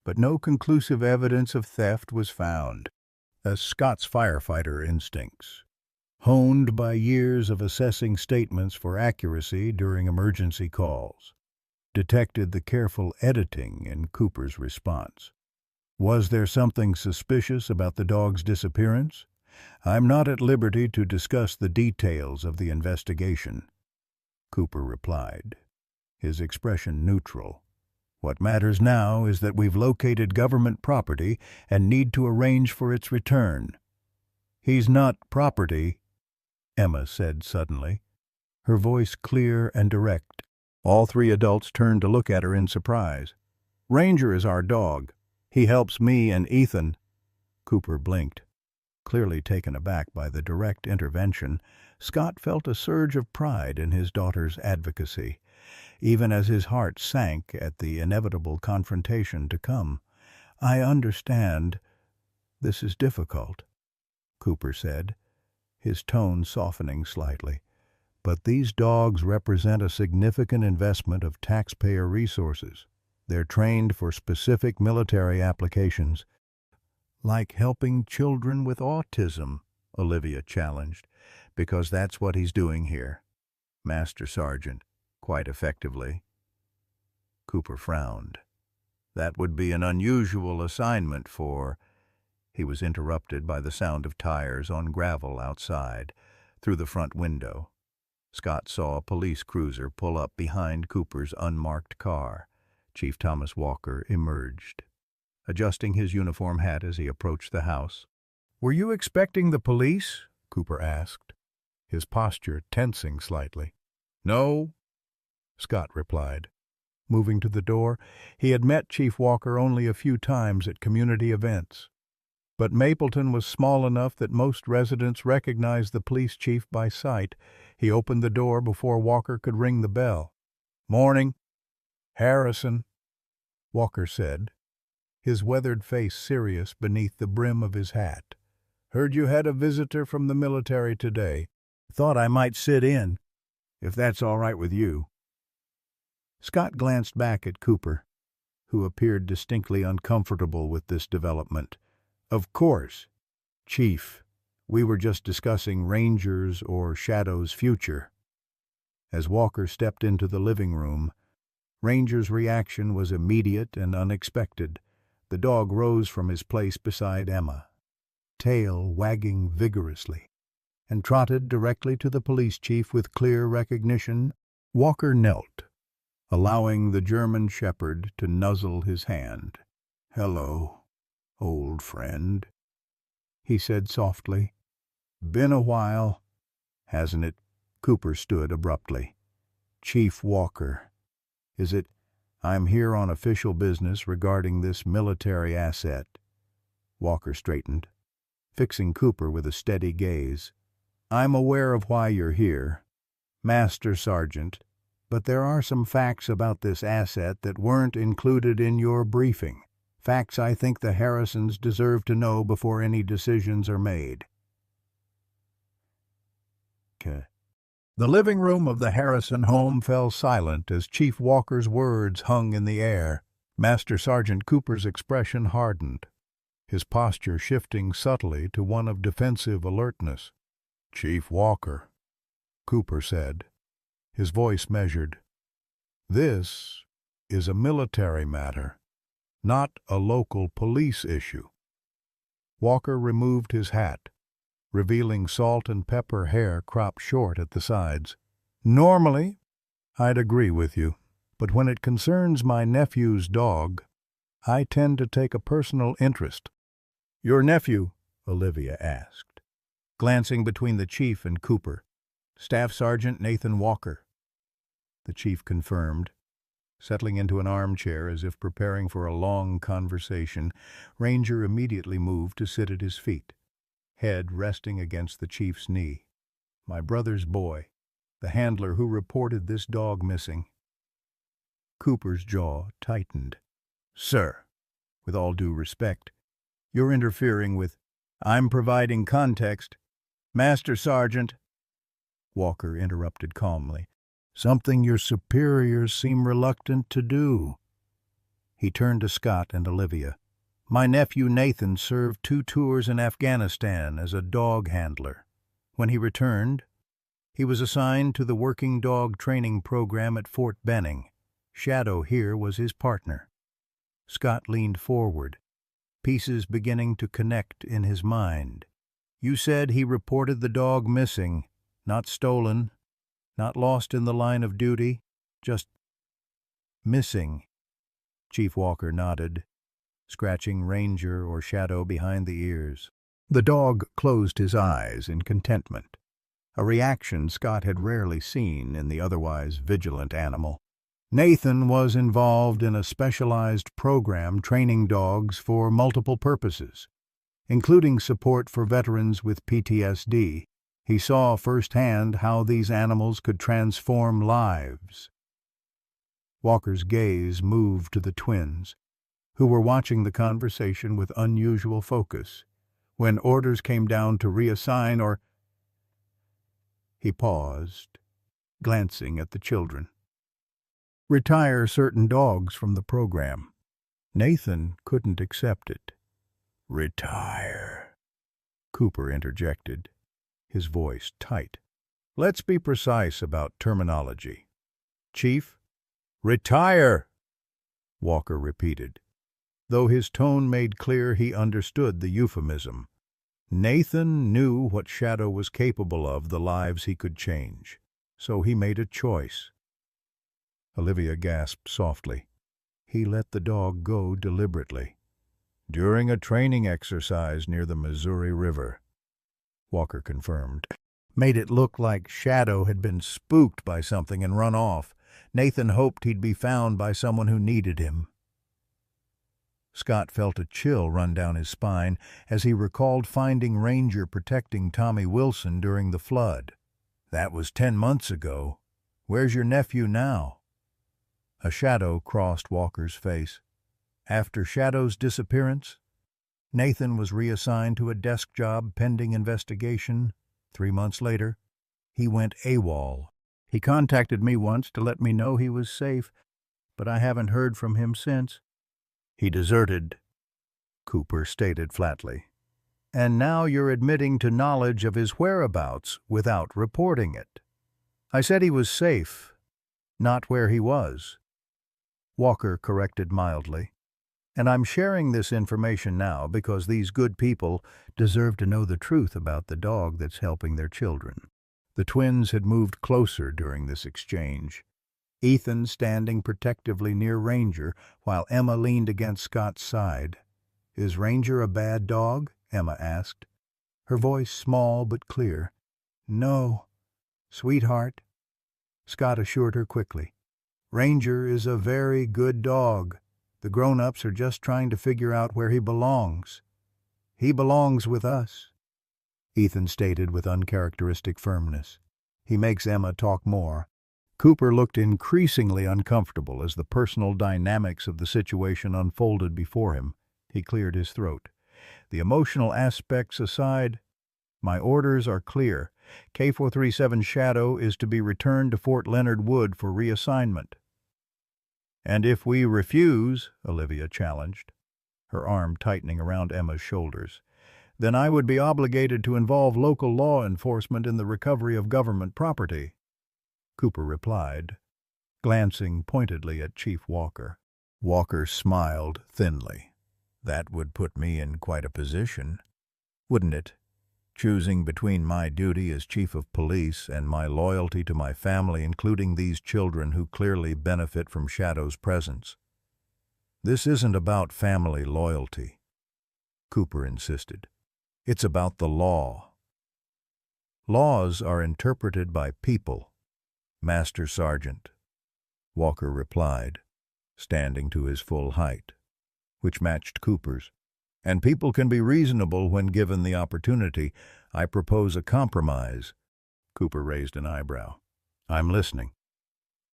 but no conclusive evidence of theft was found." As Scott's firefighter instincts, honed by years of assessing statements for accuracy during emergency calls, detected the careful editing in Cooper's response. "Was there something suspicious about the dog's disappearance?" "I'm not at liberty to discuss the details of the investigation," Cooper replied, his expression neutral. "What matters now is that we've located government property and need to arrange for its return." "He's not property," Emma said suddenly, her voice clear and direct. All three adults turned to look at her in surprise. "Ranger is our dog. He helps me and Ethan." Cooper blinked. Clearly taken aback by the direct intervention, Scott felt a surge of pride in his daughter's advocacy. even as his heart sank at the inevitable confrontation to come. "I understand this is difficult," Cooper said, his tone softening slightly. "But these dogs represent a significant investment of taxpayer resources. They're trained for specific military applications." "Like helping children with autism," Olivia challenged. "Because that's what he's doing here, Master Sergeant, quite effectively." Cooper frowned. "That would be an unusual assignment for—" He was interrupted by the sound of tires on gravel outside, through the front window. Scott saw a police cruiser pull up behind Cooper's unmarked car. Chief Thomas Walker emerged, adjusting his uniform hat as he approached the house. "Were you expecting the police?" Cooper asked, his posture tensing slightly. "No," Scott replied. Moving to the door, he had met Chief Walker only a few times at community events. But Mapleton was small enough that most residents recognized the police chief by sight. He opened the door before Walker could ring the bell. "Morning, Harrison," Walker said, his weathered face serious beneath the brim of his hat. "Heard you had a visitor from the military today. Thought I might sit in, if that's all right with you." Scott glanced back at Cooper, who appeared distinctly uncomfortable with this development. "Of course, Chief. We were just discussing Ranger's or Shadow's future." As Walker stepped into the living room, Ranger's reaction was immediate and unexpected. The dog rose from his place beside Emma, tail wagging vigorously, and trotted directly to the police chief with clear recognition. Walker knelt, allowing the German shepherd to nuzzle his hand. "Hello, old friend," he said softly. "Been a while, hasn't it?" Cooper stood abruptly. "Chief Walker, is it? I'm here on official business regarding this military asset." Walker straightened, fixing Cooper with a steady gaze. "I'm aware of why you're here, Master Sergeant, but there are some facts about this asset that weren't included in your briefing. Facts I think the Harrisons deserve to know before any decisions are made." The living room of the Harrison home fell silent as Chief Walker's words hung in the air. Master Sergeant Cooper's expression hardened, his posture shifting subtly to one of defensive alertness. "Chief Walker," Cooper said, his voice measured, "this is a military matter, not a local police issue." Walker removed his hat, revealing salt and pepper hair cropped short at the sides. "Normally, I'd agree with you, but when it concerns my nephew's dog, I tend to take a personal interest." "Your nephew?" Olivia asked, glancing between the chief and Cooper. "Staff Sergeant Nathan Walker." The chief confirmed, settling into an armchair as if preparing for a long conversation. Ranger immediately moved to sit at his feet, head resting against the chief's knee. "My brother's boy, the handler who reported this dog missing." Cooper's jaw tightened. "Sir, with all due respect, you're interfering with—" "I'm providing context, Master Sergeant," Walker interrupted calmly. "Something your superiors seem reluctant to do." He turned to Scott and Olivia. "My nephew Nathan served 2 tours in Afghanistan as a dog handler. When he returned, he was assigned to the working dog training program at Fort Benning. Shadow here was his partner." Scott leaned forward, pieces beginning to connect in his mind. "You said he reported the dog missing, not stolen, not lost in the line of duty, just missing." Chief Walker nodded, scratching Ranger or Shadow behind the ears. The dog closed his eyes in contentment, a reaction Scott had rarely seen in the otherwise vigilant animal. "Nathan was involved in a specialized program training dogs for multiple purposes, including support for veterans with PTSD. He saw firsthand how these animals could transform lives. Walker's gaze moved to the twins, who were watching the conversation with unusual focus. When orders came down to reassign or... He paused, glancing at the children. Retire certain dogs from the program. Nathan couldn't accept it. Retire, Cooper interjected, his voice tight. Let's be precise about terminology. Chief, retire, Walker repeated, though his tone made clear he understood the euphemism. Nathan knew what Shadow was capable of, the lives he could change, so he made a choice. Olivia gasped softly. He let the dog go deliberately. During a training exercise near the Missouri River, Walker confirmed. Made it look like Shadow had been spooked by something and run off. Nathan hoped he'd be found by someone who needed him. Scott felt a chill run down his spine as he recalled finding Ranger protecting Tommy Wilson during the flood. That was 10 months ago. Where's your nephew now? A shadow crossed Walker's face. After Shadow's disappearance, Nathan was reassigned to a desk job pending investigation. 3 months later, he went AWOL. He contacted me once to let me know he was safe, but I haven't heard from him since. He deserted, Cooper stated flatly. And now you're admitting to knowledge of his whereabouts without reporting it. I said he was safe, not where he was. Walker corrected mildly. And I'm sharing this information now because these good people deserve to know the truth about the dog that's helping their children. The twins had moved closer during this exchange, Ethan standing protectively near Ranger while Emma leaned against Scott's side. Is Ranger a bad dog? Emma asked, her voice small but clear. No, sweetheart, Scott assured her quickly. Ranger is a very good dog. The grown-ups are just trying to figure out where he belongs. He belongs with us, Ethan stated with uncharacteristic firmness. He makes Emma talk more. Cooper looked increasingly uncomfortable as the personal dynamics of the situation unfolded before him. He cleared his throat. The emotional aspects aside, my orders are clear. K437 Shadow is to be returned to Fort Leonard Wood for reassignment. And if we refuse, Olivia challenged, her arm tightening around Emma's shoulders, then I would be obligated to involve local law enforcement in the recovery of government property, Cooper replied, glancing pointedly at Chief Walker. Walker smiled thinly. That would put me in quite a position, wouldn't it? Choosing between my duty as chief of police and my loyalty to my family, including these children who clearly benefit from Shadow's presence. This isn't about family loyalty, Cooper insisted. It's about the law. Laws are interpreted by people, Master Sergeant, Walker replied, standing to his full height, which matched Cooper's. And people can be reasonable when given the opportunity. I propose a compromise. Cooper raised an eyebrow. I'm listening.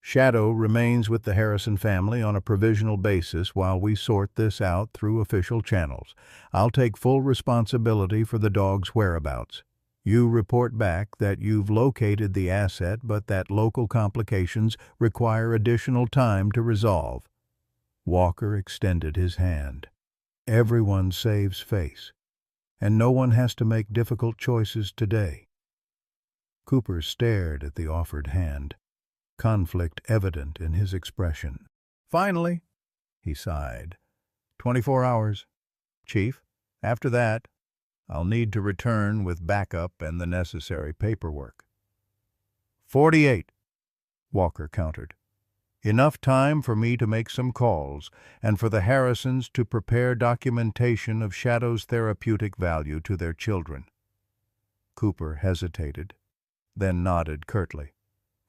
Shadow remains with the Harrison family on a provisional basis while we sort this out through official channels. I'll take full responsibility for the dog's whereabouts. You report back that you've located the asset, but that local complications require additional time to resolve. Walker extended his hand. Everyone saves face, and no one has to make difficult choices today. Cooper stared at the offered hand, conflict evident in his expression. Finally, he sighed, 24 hours. Chief, after that, I'll need to return with backup and the necessary paperwork. 48, Walker countered. Enough time for me to make some calls, and for the Harrisons to prepare documentation of Shadow's therapeutic value to their children. Cooper hesitated, then nodded curtly.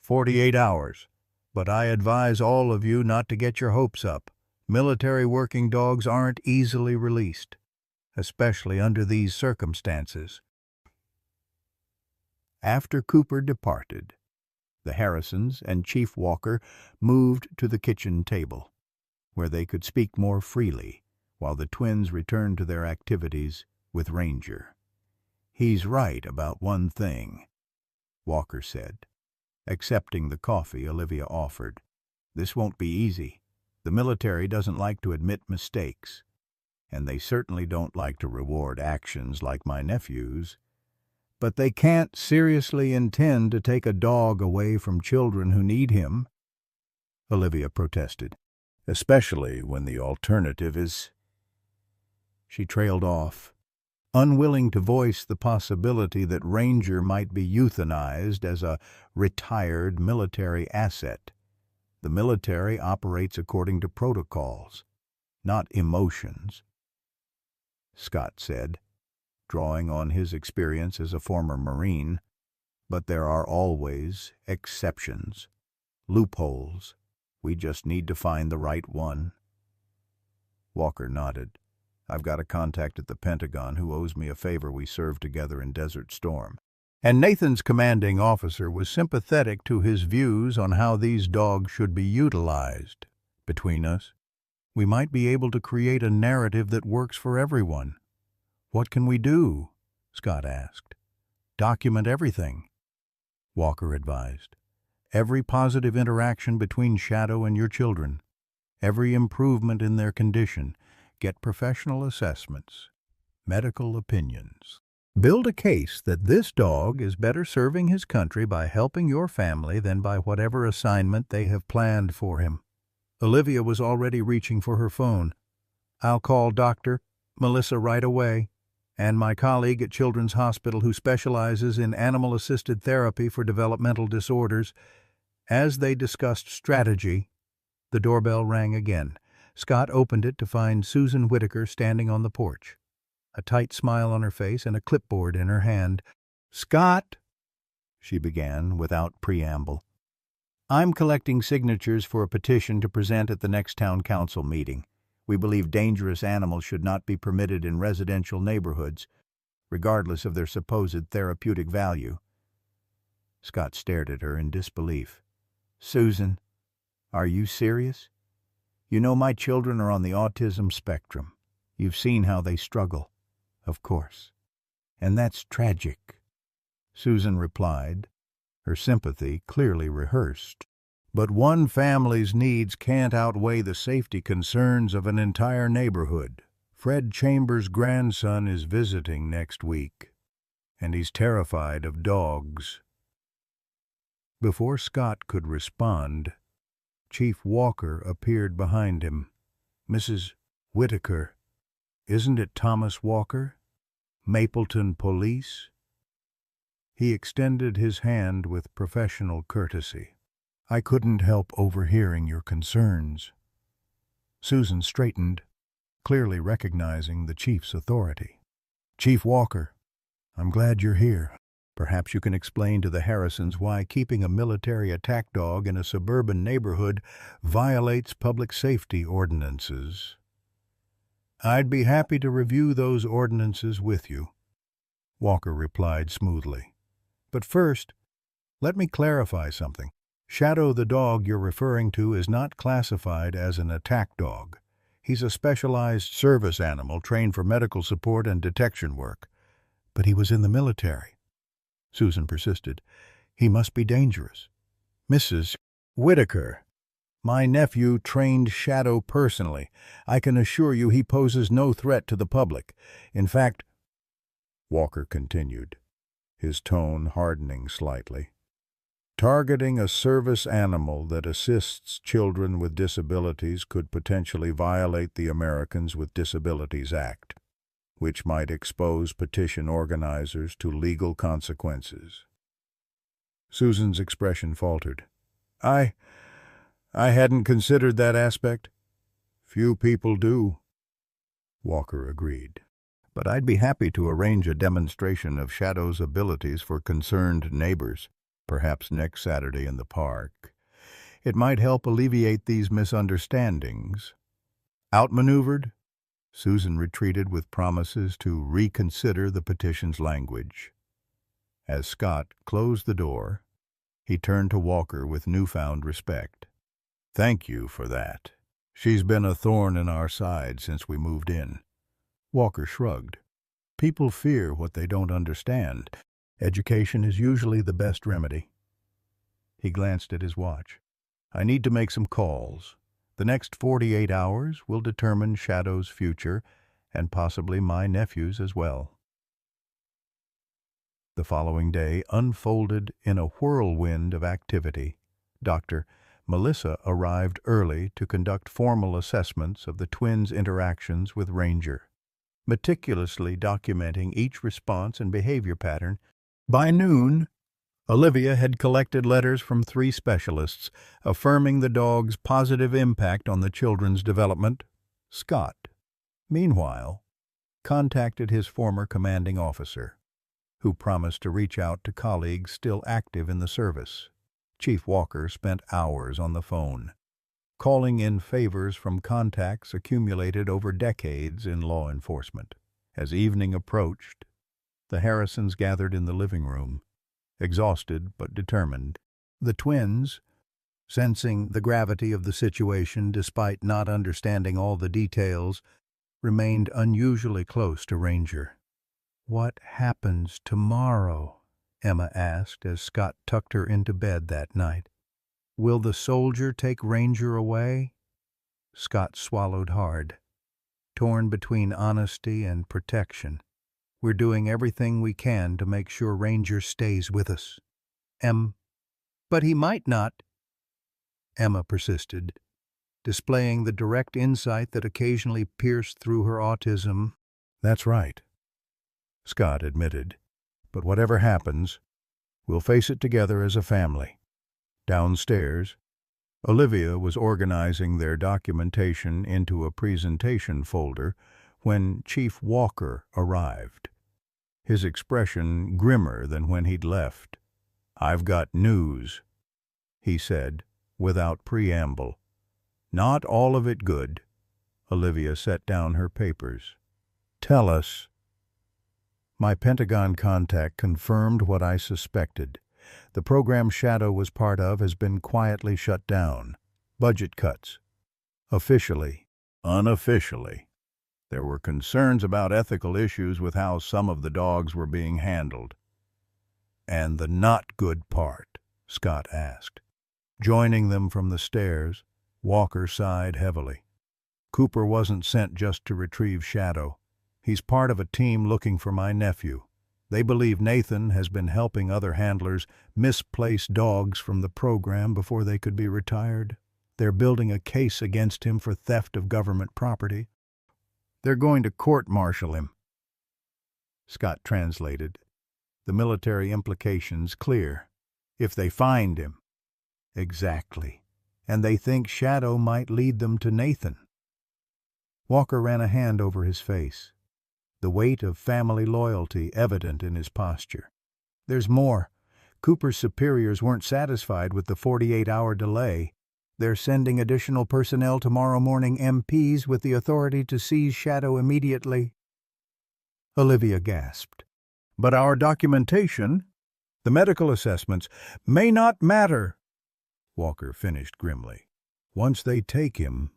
48 hours, but I advise all of you not to get your hopes up. Military working dogs aren't easily released, especially under these circumstances. After Cooper departed, The Harrisons and Chief Walker moved to the kitchen table, where they could speak more freely, while the twins returned to their activities with Ranger. "He's right about one thing," Walker said, accepting the coffee Olivia offered. "This won't be easy. The military doesn't like to admit mistakes, and they certainly don't like to reward actions like my nephew's. But they can't seriously intend to take a dog away from children who need him," Olivia protested, "especially when the alternative is—" She trailed off, unwilling to voice the possibility that Ranger might be euthanized as a retired military asset. The military operates according to protocols, not emotions, Scott said, drawing on his experience as a former Marine. "But there are always exceptions, loopholes. We just need to find the right one." Walker nodded. "I've got a contact at the Pentagon who owes me a favor. We served together in Desert Storm." And Nathan's commanding officer was sympathetic to his views on how these dogs should be utilized. "Between us, we might be able to create a narrative that works for everyone." "What can we do?" Scott asked. "Document everything," Walker advised. "Every positive interaction between Shadow and your children, every improvement in their condition. Get professional assessments, medical opinions. Build a case that this dog is better serving his country by helping your family than by whatever assignment they have planned for him." Olivia was already reaching for her phone. "I'll call Dr. Melissa right away, and my colleague at Children's Hospital who specializes in animal-assisted therapy for developmental disorders." As they discussed strategy, the doorbell rang again. Scott opened it to find Susan Whitaker standing on the porch, a tight smile on her face and a clipboard in her hand. "Scott," she began without preamble, "I'm collecting signatures for a petition to present at the next town council meeting. We believe dangerous animals should not be permitted in residential neighborhoods, regardless of their supposed therapeutic value." Scott stared at her in disbelief. "Susan, are you serious? You know my children are on the autism spectrum. You've seen how they struggle." "Of course. And that's tragic," Susan replied, her sympathy clearly rehearsed. "But one family's needs can't outweigh the safety concerns of an entire neighborhood. Fred Chambers' grandson is visiting next week, and he's terrified of dogs." Before Scott could respond, Chief Walker appeared behind him. "Mrs. Whitaker, isn't it Thomas Walker? Mapleton Police?" He extended his hand with professional courtesy. "I couldn't help overhearing your concerns." Susan straightened, clearly recognizing the chief's authority. "Chief Walker, I'm glad you're here. Perhaps you can explain to the Harrisons why keeping a military attack dog in a suburban neighborhood violates public safety ordinances." "I'd be happy to review those ordinances with you," Walker replied smoothly. "But first, let me clarify something. Shadow the dog you're referring to is not classified as an attack dog. He's a specialized service animal trained for medical support and detection work." "But he was in the military," Susan persisted. "He must be dangerous." "Mrs. Whitaker, my nephew trained Shadow personally. I can assure you he poses no threat to the public. In fact," Walker continued, his tone hardening slightly, "targeting a service animal that assists children with disabilities could potentially violate the Americans with Disabilities Act, which might expose petition organizers to legal consequences." Susan's expression faltered. I hadn't considered that aspect." "Few people do," Walker agreed. "But I'd be happy to arrange a demonstration of Shadow's abilities for concerned neighbors, perhaps next Saturday in the park. It might help alleviate these misunderstandings." Outmaneuvered, Susan retreated with promises to reconsider the petition's language. As Scott closed the door, He turned to Walker with newfound respect. "Thank you for that. She's been a thorn in our side since we moved in." Walker shrugged. "People fear what they don't understand. Education is usually the best remedy." He glanced at his watch. "I need to make some calls. The next 48 hours will determine Shadow's future, and possibly my nephew's as well." The following day unfolded in a whirlwind of activity. Dr. Melissa arrived early to conduct formal assessments of the twins' interactions with Ranger, meticulously documenting each response and behavior pattern. By noon, Olivia had collected letters from 3 specialists affirming the dog's positive impact on the children's development. Scott, meanwhile, contacted his former commanding officer, who promised to reach out to colleagues still active in the service. Chief Walker spent hours on the phone, calling in favors from contacts accumulated over decades in law enforcement. As evening approached, the Harrisons gathered in the living room, exhausted but determined. The twins, sensing the gravity of the situation despite not understanding all the details, remained unusually close to Ranger. "What happens tomorrow?" Emma asked as Scott tucked her into bed that night. "Will the soldier take Ranger away?" Scott swallowed hard, torn between honesty and protection. "We're doing everything we can to make sure Ranger stays with us." But he might not," Emma persisted, displaying the direct insight that occasionally pierced through her autism. "That's right," Scott admitted. "But whatever happens, we'll face it together as a family." Downstairs, Olivia was organizing their documentation into a presentation folder when Chief Walker arrived, his expression grimmer than when he'd left. "I've got news," he said, without preamble. "Not all of it good." Olivia set down her papers. "Tell us." My Pentagon contact confirmed what I suspected. The program Shadow was part of has been quietly shut down. Budget cuts. Officially. Unofficially. There were concerns about ethical issues with how some of the dogs were being handled. "And the not good part?" Scott asked. Joining them from the stairs, Walker sighed heavily. "Cooper wasn't sent just to retrieve Shadow. He's part of a team looking for my nephew. They believe Nathan has been helping other handlers misplace dogs from the program before they could be retired. They're building a case against him for theft of government property. They're going to court-martial him." Scott translated. "The military implications clear. If they find him." "Exactly. And they think Shadow might lead them to Nathan." Walker ran a hand over his face, the weight of family loyalty evident in his posture. "There's more. Cooper's superiors weren't satisfied with the 48-hour delay. They're sending additional personnel tomorrow morning, MPs with the authority to seize Shadow immediately." Olivia gasped. "But our documentation, the medical assessments, may not matter," Walker finished grimly. "Once they take him,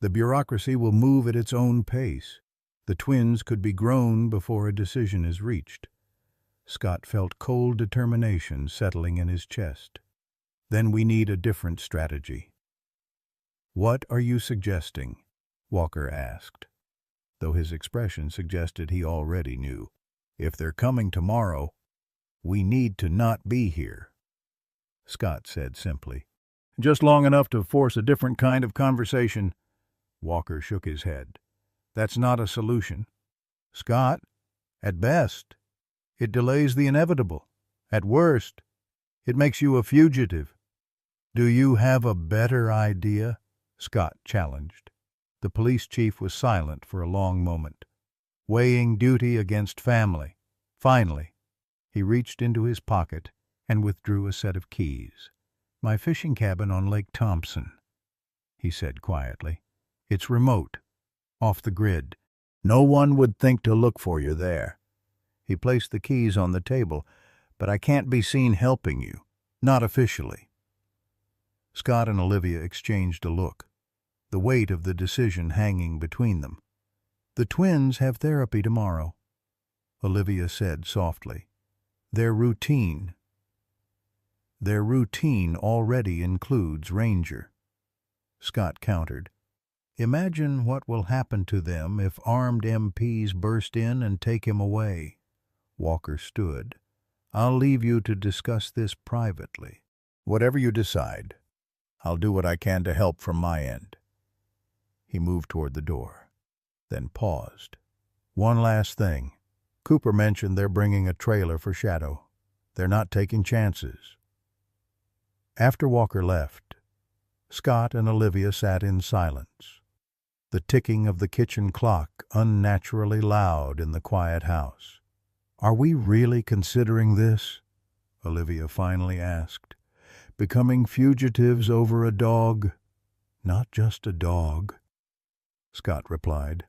the bureaucracy will move at its own pace. The twins could be grown before a decision is reached." Scott felt cold determination settling in his chest. "Then we need a different strategy." "What are you suggesting?" Walker asked, though his expression suggested he already knew. "If they're coming tomorrow, we need to not be here," Scott said simply. "Just long enough to force a different kind of conversation." Walker shook his head. "That's not a solution, Scott. At best, it delays the inevitable. At worst, it makes you a fugitive." "Do you have a better idea?" Scott challenged. The police chief was silent for a long moment, weighing duty against family. Finally, he reached into his pocket and withdrew a set of keys. "My fishing cabin on Lake Thompson," he said quietly. "It's remote, off the grid. No one would think to look for you there." He placed the keys on the table. "But I can't be seen helping you. Not officially. Scott and Olivia exchanged a look, the weight of the decision hanging between them. The twins have therapy tomorrow, Olivia said softly. Their routine already includes Ranger. Scott countered. Imagine what will happen to them if armed MPs burst in and take him away. Walker stood. I'll leave you to discuss this privately. Whatever you decide, I'll do what I can to help from my end. He moved toward the door, then paused. One last thing. Cooper mentioned they're bringing a trailer for Shadow. They're not taking chances. After Walker left, Scott and Olivia sat in silence, the ticking of the kitchen clock unnaturally loud in the quiet house. Are we really considering this? Olivia finally asked. Becoming fugitives over a dog? Not just a dog, Scott replied.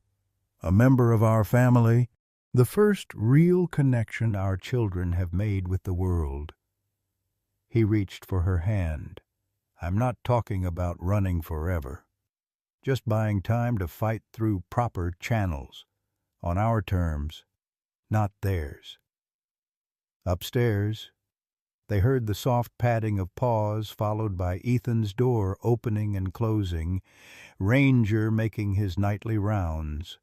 A member of our family, the first real connection our children have made with the world. He reached for her hand. I'm not talking about running forever. Just buying time to fight through proper channels, on our terms, not theirs. Upstairs, they heard the soft padding of paws followed by Ethan's door opening and closing, Ranger making his nightly rounds,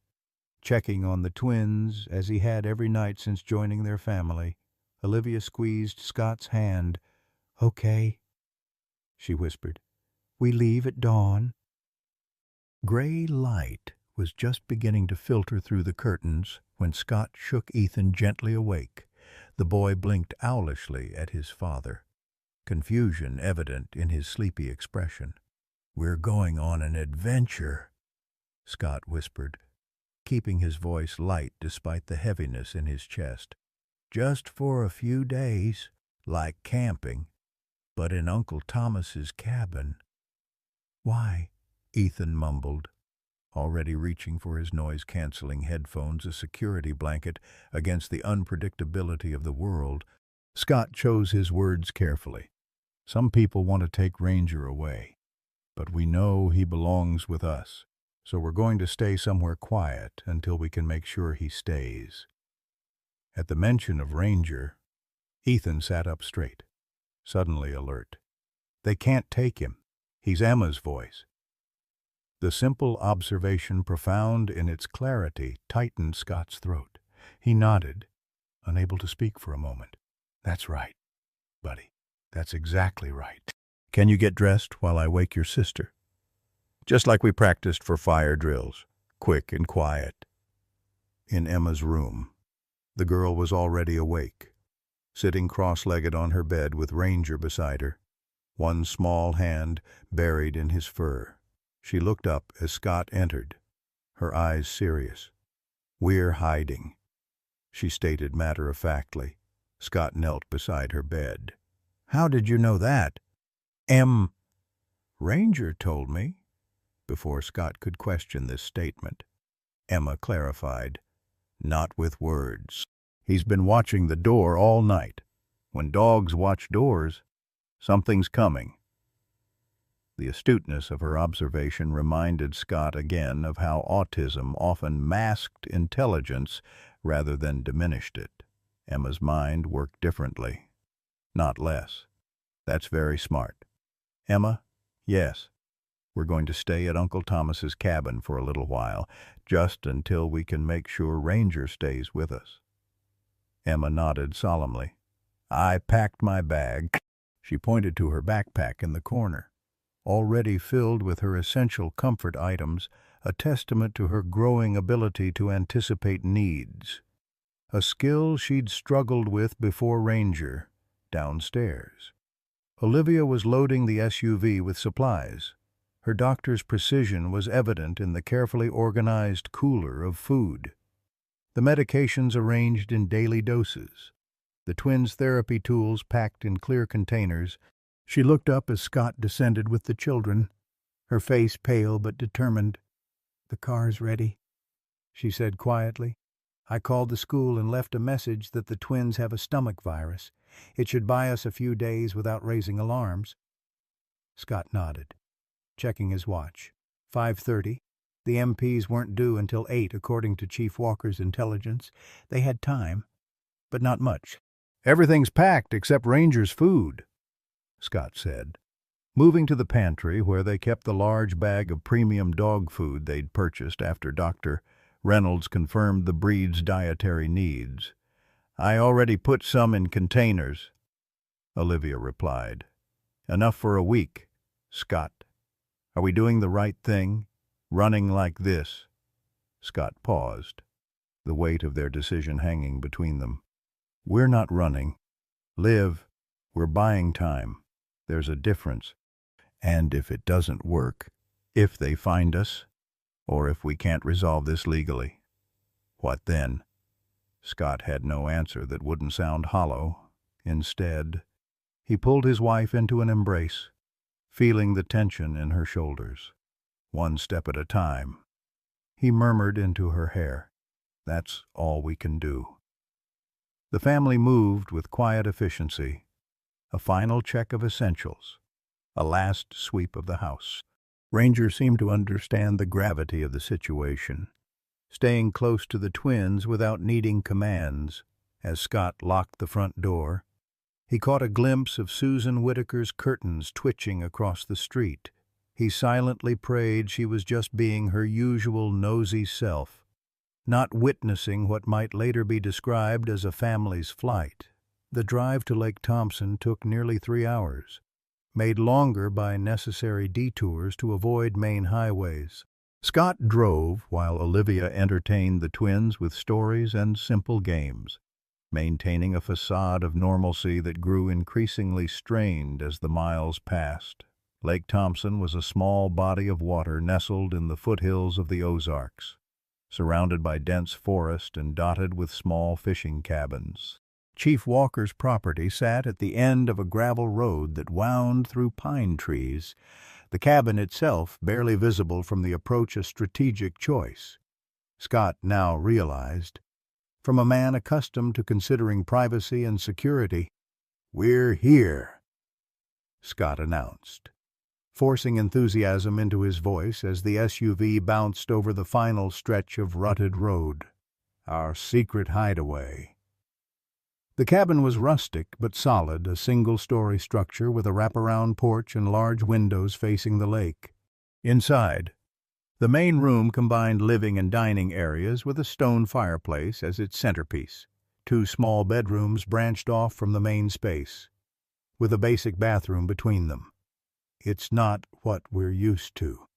checking on the twins as he had every night since joining their family. Olivia squeezed Scott's hand. Okay, she whispered. We leave at dawn. Gray light was just beginning to filter through the curtains when Scott shook Ethan gently awake. The boy blinked owlishly at his father, confusion evident in his sleepy expression. We're going on an adventure, Scott whispered, keeping his voice light despite the heaviness in his chest. Just for a few days, like camping, but in Uncle Thomas's cabin. Why? Ethan mumbled, already reaching for his noise-canceling headphones, a security blanket against the unpredictability of the world. Scott chose his words carefully. Some people want to take Ranger away, but we know he belongs with us, so we're going to stay somewhere quiet until we can make sure he stays. At the mention of Ranger, Ethan sat up straight, suddenly alert. They can't take him. He's Emma's voice. The simple observation, profound in its clarity, tightened Scott's throat. He nodded, unable to speak for a moment. That's right, buddy. That's exactly right. Can you get dressed while I wake your sister? Just like we practiced for fire drills, quick and quiet. In Emma's room, the girl was already awake, sitting cross-legged on her bed with Ranger beside her, one small hand buried in his fur. She looked up as Scott entered, her eyes serious. We're hiding, she stated matter-of-factly. Scott knelt beside her bed. How did you know that? Ranger told me. Before Scott could question this statement, Emma clarified. Not with words. He's been watching the door all night. When dogs watch doors, something's coming. The astuteness of her observation reminded Scott again of how autism often masked intelligence rather than diminished it. Emma's mind worked differently, not less. That's very smart. Emma, yes, we're going to stay at Uncle Thomas's cabin for a little while, just until we can make sure Ranger stays with us. Emma nodded solemnly. I packed my bag. She pointed to her backpack in the corner, already filled with her essential comfort items, a testament to her growing ability to anticipate needs, a skill she'd struggled with before Ranger, downstairs. Olivia was loading the SUV with supplies. Her doctor's precision was evident in the carefully organized cooler of food. The medications arranged in daily doses, the twins' therapy tools packed in clear containers. She looked up as Scott descended with the children, her face pale but determined. The car's ready, she said quietly. I called the school and left a message that the twins have a stomach virus. It should buy us a few days without raising alarms. Scott nodded, checking his watch. 5:30. The MPs weren't due until 8, according to Chief Walker's intelligence. They had time, but not much. "Everything's packed except Ranger's food," Scott said, moving to the pantry where they kept the large bag of premium dog food they'd purchased after Dr. Reynolds confirmed the breed's dietary needs. "I already put some in containers," Olivia replied. "Enough for a week." "Scott, are we doing the right thing? Running like this?" Scott paused, the weight of their decision hanging between them. "We're not running. Liv, we're buying time. There's a difference. And if it doesn't work, if they find us, or if we can't resolve this legally, what then?" Scott had no answer that wouldn't sound hollow. Instead, he pulled his wife into an embrace, feeling the tension in her shoulders. "One step at a time," he murmured into her hair. "That's all we can do." The family moved with quiet efficiency, a final check of essentials, a last sweep of the house. Ranger seemed to understand the gravity of the situation, staying close to the twins without needing commands. As Scott locked the front door, he caught a glimpse of Susan Whitaker's curtains twitching across the street. He silently prayed she was just being her usual nosy self, not witnessing what might later be described as a family's flight. The drive to Lake Thompson took nearly 3 hours, made longer by necessary detours to avoid main highways. Scott drove while Olivia entertained the twins with stories and simple games, maintaining a facade of normalcy that grew increasingly strained as the miles passed. Lake Thompson was a small body of water nestled in the foothills of the Ozarks, surrounded by dense forest and dotted with small fishing cabins. Chief Walker's property sat at the end of a gravel road that wound through pine trees, the cabin itself barely visible from the approach a strategic choice. Scott now realized, from a man accustomed to considering privacy and security. "We're here," Scott announced, forcing enthusiasm into his voice as the SUV bounced over the final stretch of rutted road. "Our secret hideaway." The cabin was rustic but solid, a single-story structure with a wraparound porch and large windows facing the lake. Inside, the main room combined living and dining areas with a stone fireplace as its centerpiece. 2 small bedrooms branched off from the main space, with a basic bathroom between them. "It's not what we're used to,"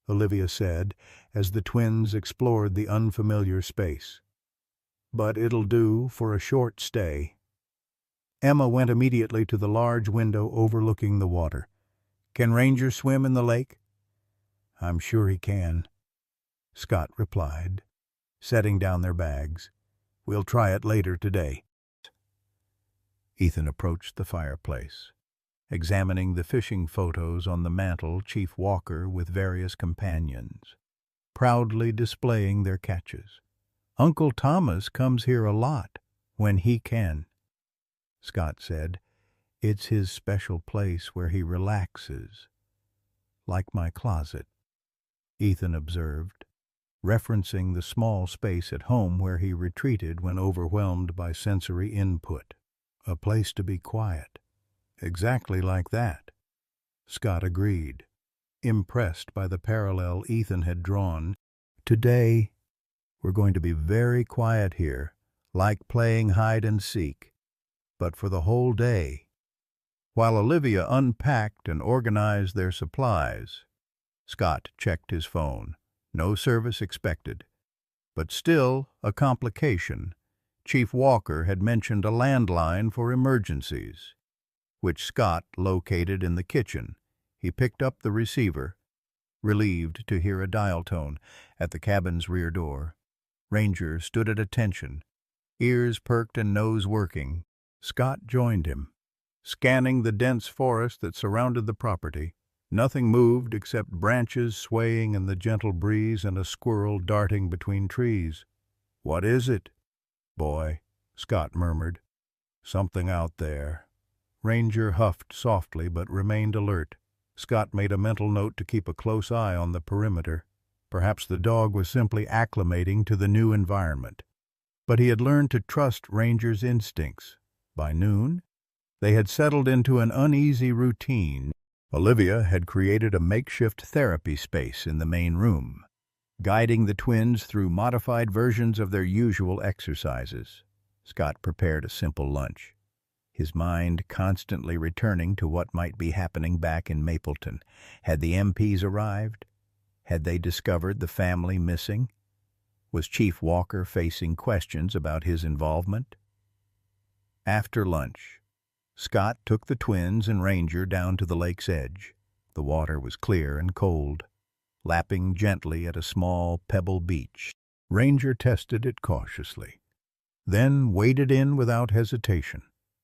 Olivia said as the twins explored the unfamiliar space. "But it'll do for a short stay." Emma went immediately to the large window overlooking the water. "Can Ranger swim in the lake?" "I'm sure he can," Scott replied, setting down their bags. "We'll try it later today." Ethan approached the fireplace, examining the fishing photos on the mantel, Chief Walker with various companions, proudly displaying their catches. "Uncle Thomas comes here a lot, when he can," Scott said. "It's his special place where he relaxes. Like my closet," Ethan observed, referencing the small space at home where he retreated when overwhelmed by sensory input. "A place to be quiet." "Exactly like that," Scott agreed, impressed by the parallel Ethan had drawn. "Today, we're going to be very quiet here, like playing hide and seek, but for the whole day." While Olivia unpacked and organized their supplies, Scott checked his phone. No service expected, but still a complication. Chief Walker had mentioned a landline for emergencies, which Scott located in the kitchen. He picked up the receiver, relieved to hear a dial tone at the cabin's rear door. Ranger stood at attention, ears perked and nose working. Scott joined him, scanning the dense forest that surrounded the property. Nothing moved except branches swaying in the gentle breeze and a squirrel darting between trees. "What is it, boy?" Scott murmured. "Something out there." Ranger huffed softly but remained alert. Scott made a mental note to keep a close eye on the perimeter. Perhaps the dog was simply acclimating to the new environment. But he had learned to trust Ranger's instincts. By noon, they had settled into an uneasy routine. Olivia had created a makeshift therapy space in the main room, guiding the twins through modified versions of their usual exercises. Scott prepared a simple lunch, his mind constantly returning to what might be happening back in Mapleton. Had the MPs arrived? Had they discovered the family missing? Was Chief Walker facing questions about his involvement? After lunch, Scott took the twins and Ranger down to the lake's edge. The water was clear and cold, lapping gently at a small pebble beach. Ranger tested it cautiously, then waded in without hesitation.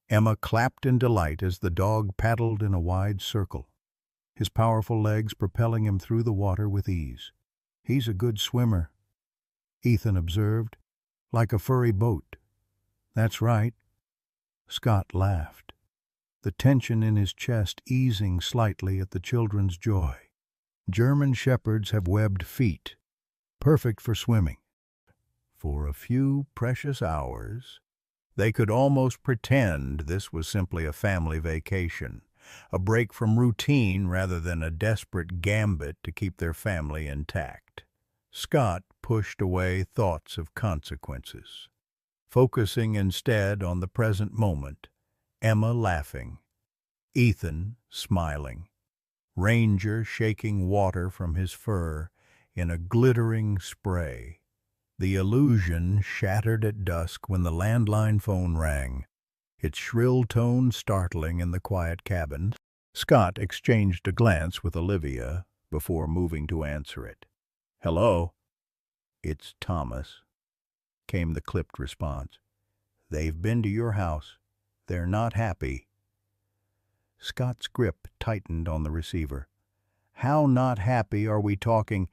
Emma clapped in delight as the dog paddled in a wide circle, his powerful legs propelling him through the water with ease. "He's a good swimmer," Ethan observed, "like a furry boat." "That's right." Scott laughed, the tension in his chest easing slightly at the children's joy. German shepherds have webbed feet, perfect for swimming. For a few precious hours, they could almost pretend this was simply a family vacation, a break from routine rather than a desperate gambit to keep their family intact. Scott pushed away thoughts of consequences, focusing instead on the present moment, Emma laughing, Ethan smiling, Ranger shaking water from his fur in a glittering spray. The illusion shattered at dusk when the landline phone rang, its shrill tone startling in the quiet cabin. Scott exchanged a glance with Olivia before moving to answer it. "Hello?" "It's Thomas," came the clipped response. "They've been to your house. They're not happy." Scott's grip tightened on the receiver. "How not happy are we talking?"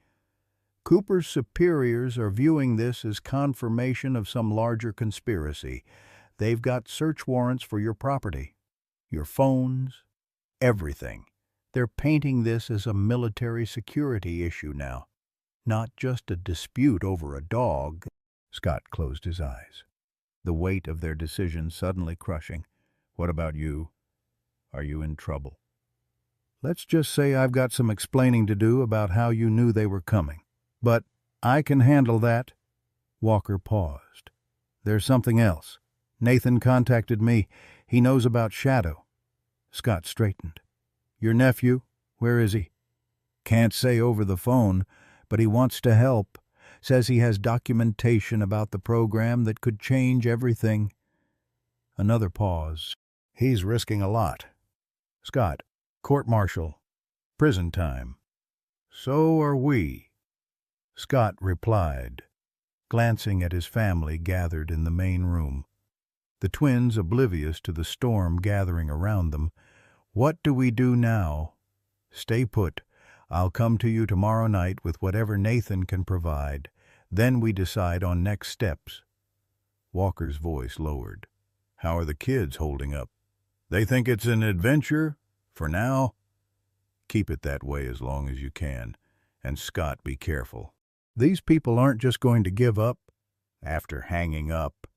"Cooper's superiors are viewing this as confirmation of some larger conspiracy. They've got search warrants for your property, your phones, everything. They're painting this as a military security issue now, not just a dispute over a dog." Scott closed his eyes, the weight of their decision suddenly crushing. "What about you? Are you in trouble?" "Let's just say I've got some explaining to do about how you knew they were coming. But I can handle that." Walker paused. "There's something else. Nathan contacted me. He knows about Shadow." Scott straightened. "Your nephew? Where is he?" "Can't say over the phone, but he wants to help. Says he has documentation about the program that could change everything." Another pause. "He's risking a lot." "Scott, court-martial, prison time." "So are we," Scott replied, glancing at his family gathered in the main room, the twins oblivious to the storm gathering around them. "What do we do now?" "Stay put. I'll come to you tomorrow night with whatever Nathan can provide. Then we decide on next steps." Walker's voice lowered. "How are the kids holding up? They think it's an adventure? For now?" "Keep it that way as long as you can. And Scott, be careful. These people aren't just going to give up after hanging up."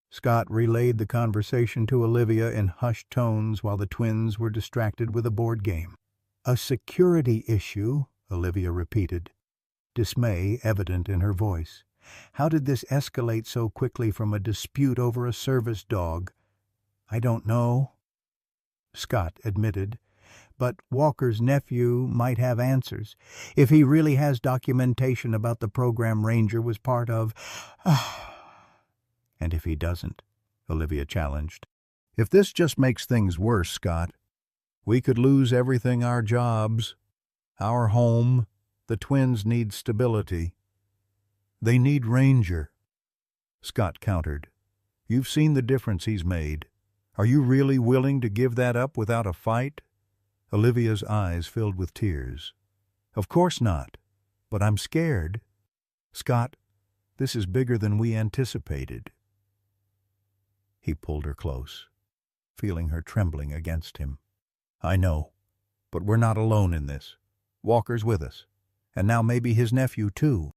Scott relayed the conversation to Olivia in hushed tones while the twins were distracted with a board game. "A security issue," Olivia repeated, dismay evident in her voice. "How did this escalate so quickly from a dispute over a service dog?" "I don't know," Scott admitted, "but Walker's nephew might have answers, if he really has documentation about the program Ranger was part of." "And if he doesn't?" Olivia challenged. "If this just makes things worse, Scott, we could lose everything: our jobs, our home. The twins need stability." "They need Ranger," Scott countered. "You've seen the difference he's made. Are you really willing to give that up without a fight?" Olivia's eyes filled with tears. "Of course not, but I'm scared." "Scott, This is bigger than we anticipated." He pulled her close, feeling her trembling against him. "I know, but we're not alone in this. Walker's with us, and now maybe his nephew too."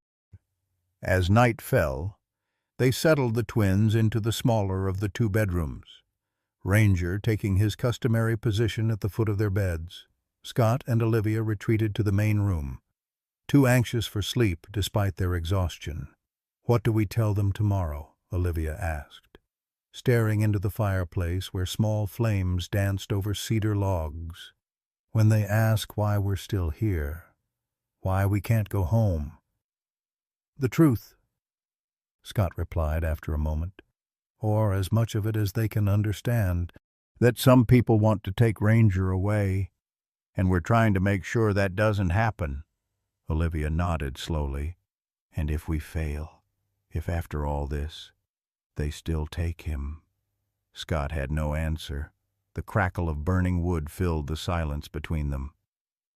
As night fell, they settled the twins into the smaller of the 2 bedrooms, Ranger taking his customary position at the foot of their beds. Scott and Olivia retreated to the main room, too anxious for sleep despite their exhaustion. "What do we tell them tomorrow?" Olivia asked, staring into the fireplace where small flames danced over cedar logs. "When they ask why we're still here, why we can't go home." "The truth," Scott replied after a moment, "or as much of it as they can understand, that some people want to take Ranger away, and we're trying to make sure that doesn't happen." Olivia nodded slowly. "And if we fail, if after all this, they still take him?" Scott had no answer. The crackle of burning wood filled the silence between them,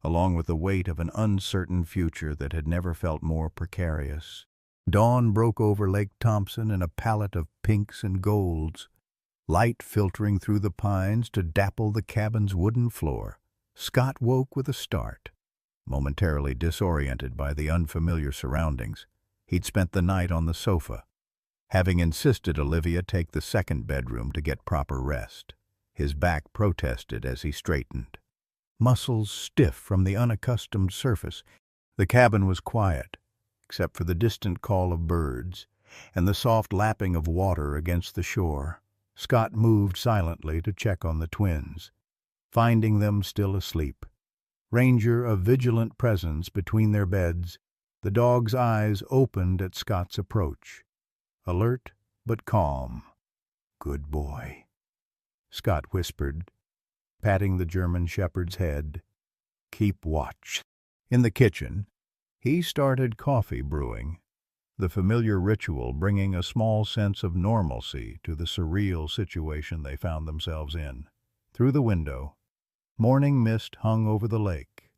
along with the weight of an uncertain future that had never felt more precarious. Dawn broke over Lake Thompson in a palette of pinks and golds, light filtering through the pines to dapple the cabin's wooden floor. Scott woke with a start, momentarily disoriented by the unfamiliar surroundings. He'd spent the night on the sofa, having insisted Olivia take the 2nd bedroom to get proper rest. His back protested as he straightened, muscles stiff from the unaccustomed surface. The cabin was quiet, except for the distant call of birds and the soft lapping of water against the shore. Scott moved silently to check on the twins, finding them still asleep. Ranger a vigilant presence between their beds, the dog's eyes opened at Scott's approach, alert but calm. "Good boy," Scott whispered, patting the German shepherd's head. "Keep watch." In the kitchen, he started coffee brewing, the familiar ritual bringing a small sense of normalcy to the surreal situation they found themselves in. Through the window, morning mist hung over the lake,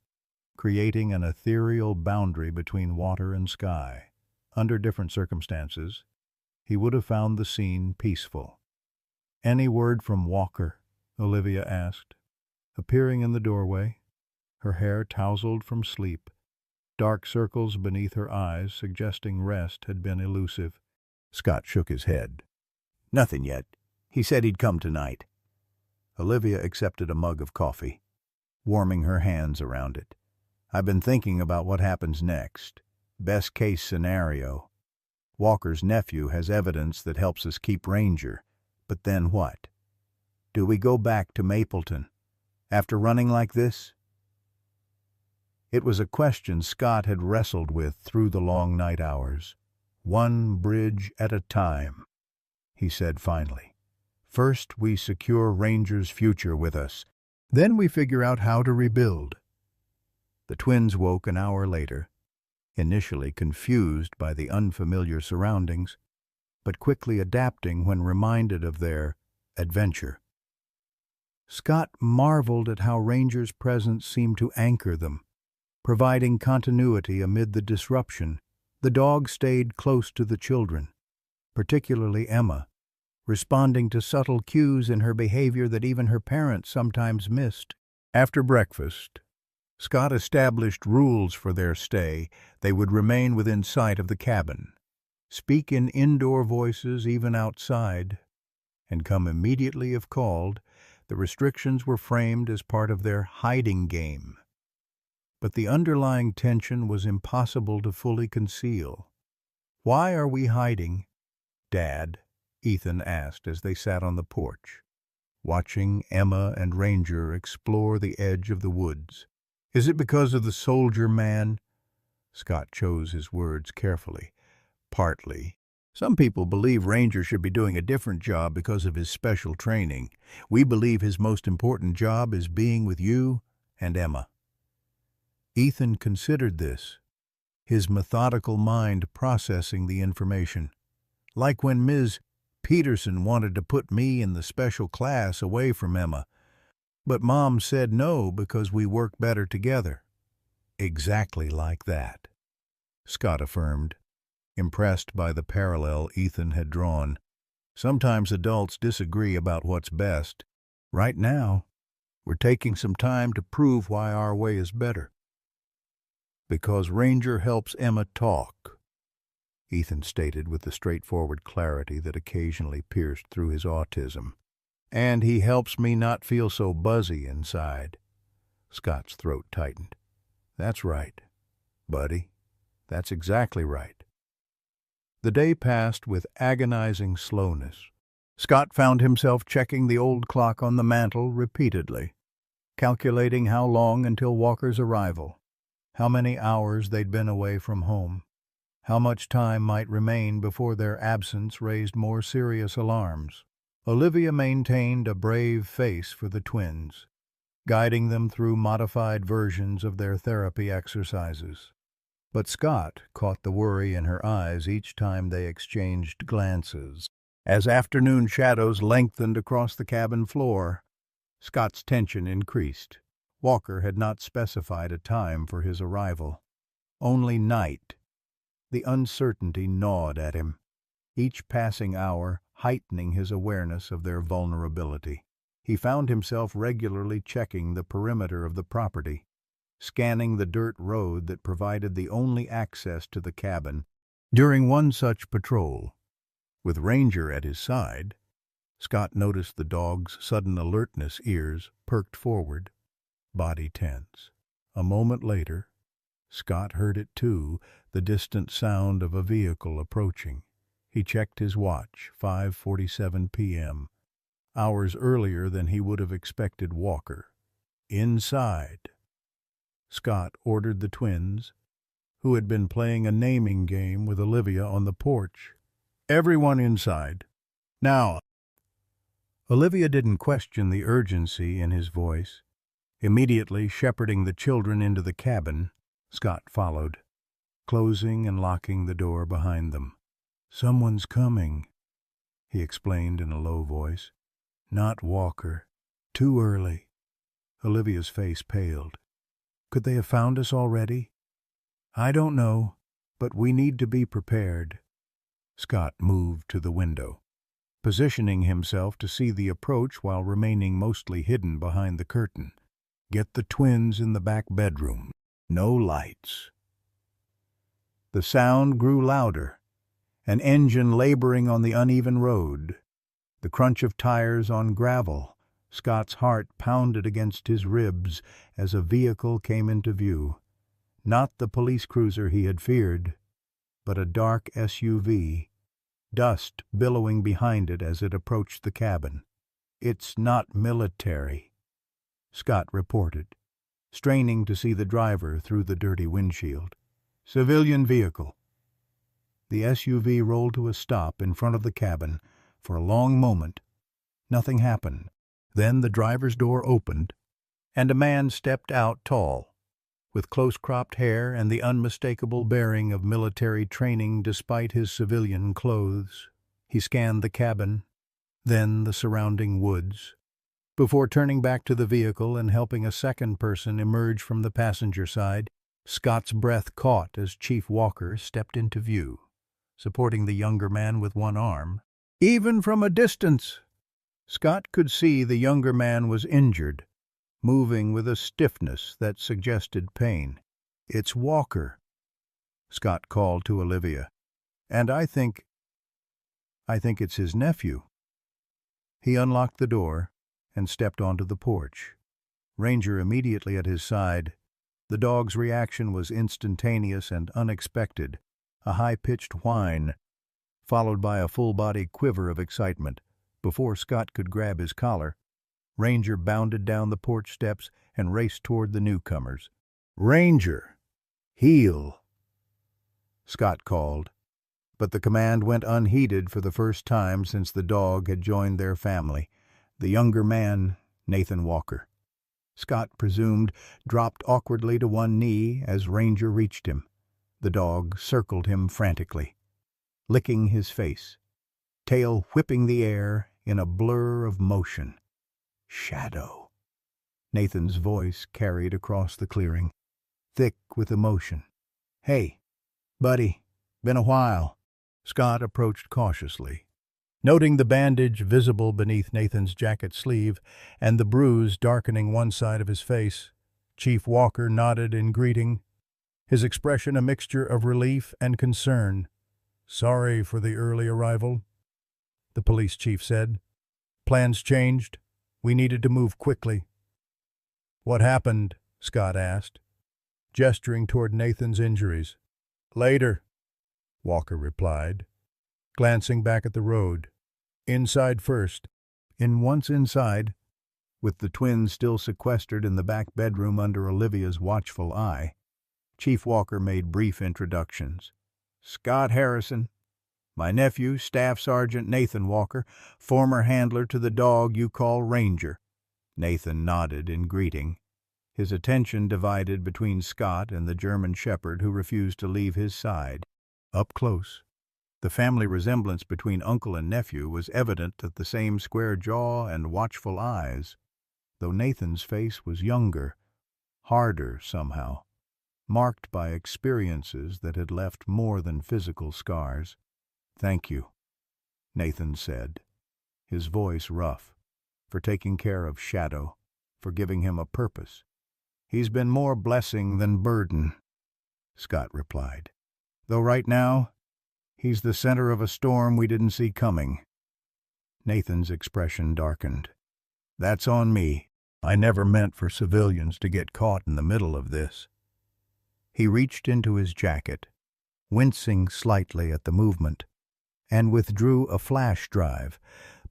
creating an ethereal boundary between water and sky. Under different circumstances, he would have found the scene peaceful. "Any word from Walker?" Olivia asked, appearing in the doorway, her hair tousled from sleep, dark circles beneath her eyes suggesting rest had been elusive. Scott shook his head. "Nothing yet. He said he'd come tonight." Olivia accepted a mug of coffee, warming her hands around it. "I've been thinking about what happens next. Best case scenario. Walker's nephew has evidence that helps us keep Ranger. But then what? Do we go back to Mapleton after running like this?" It was a question Scott had wrestled with through the long night hours. "One bridge at a time," he said finally. "First we secure Ranger's future with us. Then we figure out how to rebuild." The twins woke an hour later, initially confused by the unfamiliar surroundings, but quickly adapting when reminded of their adventure. Scott marveled at how Ranger's presence seemed to anchor them, providing continuity amid the disruption. The dog stayed close to the children, particularly Emma, responding to subtle cues in her behavior that even her parents sometimes missed. After breakfast, Scott established rules for their stay. They would remain within sight of the cabin, speak in indoor voices even outside, and come immediately if called. The restrictions were framed as part of their hiding game. But the underlying tension was impossible to fully conceal. "Why are we hiding, Dad?" Ethan asked as they sat on the porch, watching Emma and Ranger explore the edge of the woods. "Is it because of the soldier man?" Scott chose his words carefully. "Partly. Some people believe Ranger should be doing a different job because of his special training. We believe his most important job is being with you and Emma." Ethan considered this, his methodical mind processing the information. "Like when Ms. Peterson wanted to put me in the special class away from Emma, but Mom said no because we work better together." "Exactly like that," Scott affirmed, impressed by the parallel Ethan had drawn. Sometimes adults disagree about what's best. Right now, we're taking some time to prove why our way is better. Because Ranger helps Emma talk, Ethan stated with the straightforward clarity that occasionally pierced through his autism. And he helps me not feel so buzzy inside. Scott's throat tightened. That's right, buddy. That's exactly right. The day passed with agonizing slowness. Scott found himself checking the old clock on the mantel repeatedly, calculating how long until Walker's arrival, how many hours they'd been away from home, how much time might remain before their absence raised more serious alarms. Olivia maintained a brave face for the twins, guiding them through modified versions of their therapy exercises. But Scott caught the worry in her eyes each time they exchanged glances. As afternoon shadows lengthened across the cabin floor, Scott's tension increased. Walker had not specified a time for his arrival. Only night. The uncertainty gnawed at him, each passing hour heightening his awareness of their vulnerability. He found himself regularly checking the perimeter of the property, scanning the dirt road that provided the only access to the cabin. During one such patrol, with Ranger at his side, Scott noticed the dog's sudden alertness, ears perked forward, body tense. A moment later, Scott heard it too, the distant sound of a vehicle approaching. He checked his watch, 5:47 p.m., hours earlier than he would have expected Walker. Inside, Scott ordered the twins, who had been playing a naming game with Olivia on the porch. Everyone inside. Now. Olivia didn't question the urgency in his voice. Immediately shepherding the children into the cabin, Scott followed, closing and locking the door behind them. "Someone's coming," he explained in a low voice. "Not Walker. Too early." Olivia's face paled. "Could they have found us already?" "I don't know, but we need to be prepared." Scott moved to the window, positioning himself to see the approach while remaining mostly hidden behind the curtain. "Get the twins in the back bedroom. No lights." The sound grew louder, an engine laboring on the uneven road, the crunch of tires on gravel. Scott's heart pounded against his ribs as a vehicle came into view. Not the police cruiser he had feared, but a dark SUV, dust billowing behind it as it approached the cabin. "It's not military," Scott reported, straining to see the driver through the dirty windshield. "Civilian vehicle." The SUV rolled to a stop in front of the cabin. For a long moment, nothing happened. Then the driver's door opened, and a man stepped out, tall, with close-cropped hair and the unmistakable bearing of military training despite his civilian clothes. He scanned the cabin, then the surrounding woods, before turning back to the vehicle and helping a second person emerge from the passenger side. Scott's breath caught as Chief Walker stepped into view, supporting the younger man with one arm. Even from a distance, Scott could see the younger man was injured, moving with a stiffness that suggested pain. "It's Walker," Scott called to Olivia. "And I think it's his nephew." He unlocked the door and stepped onto the porch, Ranger immediately at his side. The dog's reaction was instantaneous and unexpected, a high-pitched whine, followed by a full-body quiver of excitement. Before Scott could grab his collar, Ranger bounded down the porch steps and raced toward the newcomers. "Ranger, heel," Scott called, but the command went unheeded for the first time since the dog had joined their family. The younger man, Nathan Walker, Scott presumed, dropped awkwardly to one knee as Ranger reached him. The dog circled him frantically, licking his face, tail whipping the air in a blur of motion. "Shadow," Nathan's voice carried across the clearing, thick with emotion. "Hey, buddy, Been a while. Scott approached cautiously. Noting the bandage visible beneath Nathan's jacket sleeve and the bruise darkening one side of his face, Chief Walker nodded in greeting, his expression a mixture of relief and concern. "Sorry for the early arrival," the police chief said. "Plans changed. We needed to move quickly." "What happened?" Scott asked, gesturing toward Nathan's injuries. "Later," Walker replied, glancing back at the road. "Inside first." Once inside, with the twins still sequestered in the back bedroom under Olivia's watchful eye, Chief Walker made brief introductions. "Scott Harrison, my nephew, Staff Sergeant Nathan Walker, former handler to the dog you call Ranger." Nathan nodded in greeting, his attention divided between Scott and the German shepherd who refused to leave his side. Up close, the family resemblance between uncle and nephew was evident at the same square jaw and watchful eyes, though Nathan's face was younger, harder somehow, marked by experiences that had left more than physical scars. "Thank you," Nathan said, his voice rough, "for taking care of Shadow, for giving him a purpose." "He's been more blessing than burden," Scott replied. "Though right now, he's the center of a storm we didn't see coming." Nathan's expression darkened. "That's on me. I never meant for civilians to get caught in the middle of this." He reached into his jacket, wincing slightly at the movement, and withdrew a flash drive.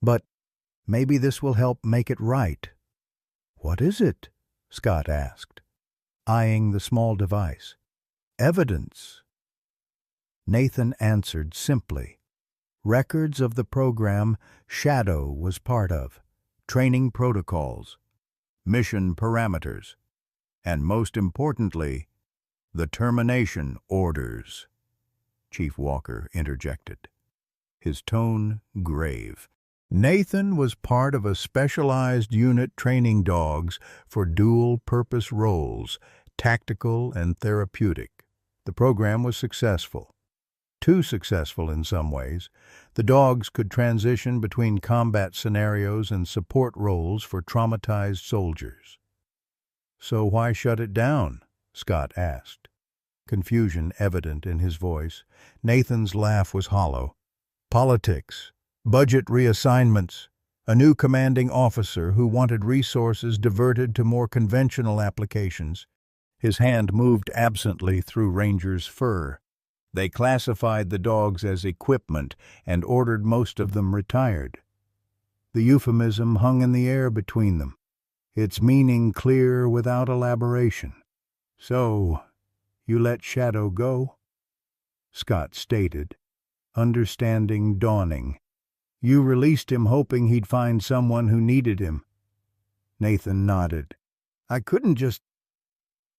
"But maybe this will help make it right." "What is it?" Scott asked, eyeing the small device. "Evidence." Nathan answered simply. "Records of the program Shadow was part of, training protocols, mission parameters, and most importantly, the termination orders," Chief Walker interjected, his tone grave. "Nathan was part of a specialized unit training dogs for dual-purpose roles, tactical and therapeutic. The program was successful. Too successful in some ways. The dogs could transition between combat scenarios and support roles for traumatized soldiers." "So why shut it down?" Scott asked, confusion evident in his voice. Nathan's laugh was hollow. "Politics, budget reassignments, a new commanding officer who wanted resources diverted to more conventional applications." His hand moved absently through Ranger's fur. "They classified the dogs as equipment and ordered most of them retired." The euphemism hung in the air between them, its meaning clear without elaboration. "So, you let Shadow go?" Scott stated, understanding dawning. "You released him hoping he'd find someone who needed him." Nathan nodded. "I couldn't just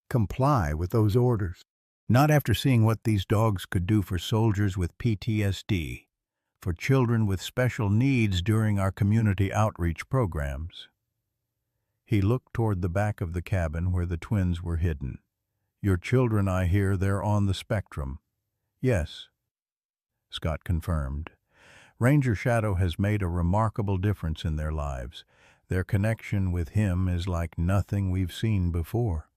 comply with those orders. Not after seeing what these dogs could do for soldiers with PTSD, for children with special needs during our community outreach programs." He looked toward the back of the cabin where the twins were hidden. "Your children, I hear they're on the spectrum." "Yes," Scott confirmed. "Ranger Shadow has made a remarkable difference in their lives. Their connection with him is like nothing we've seen before."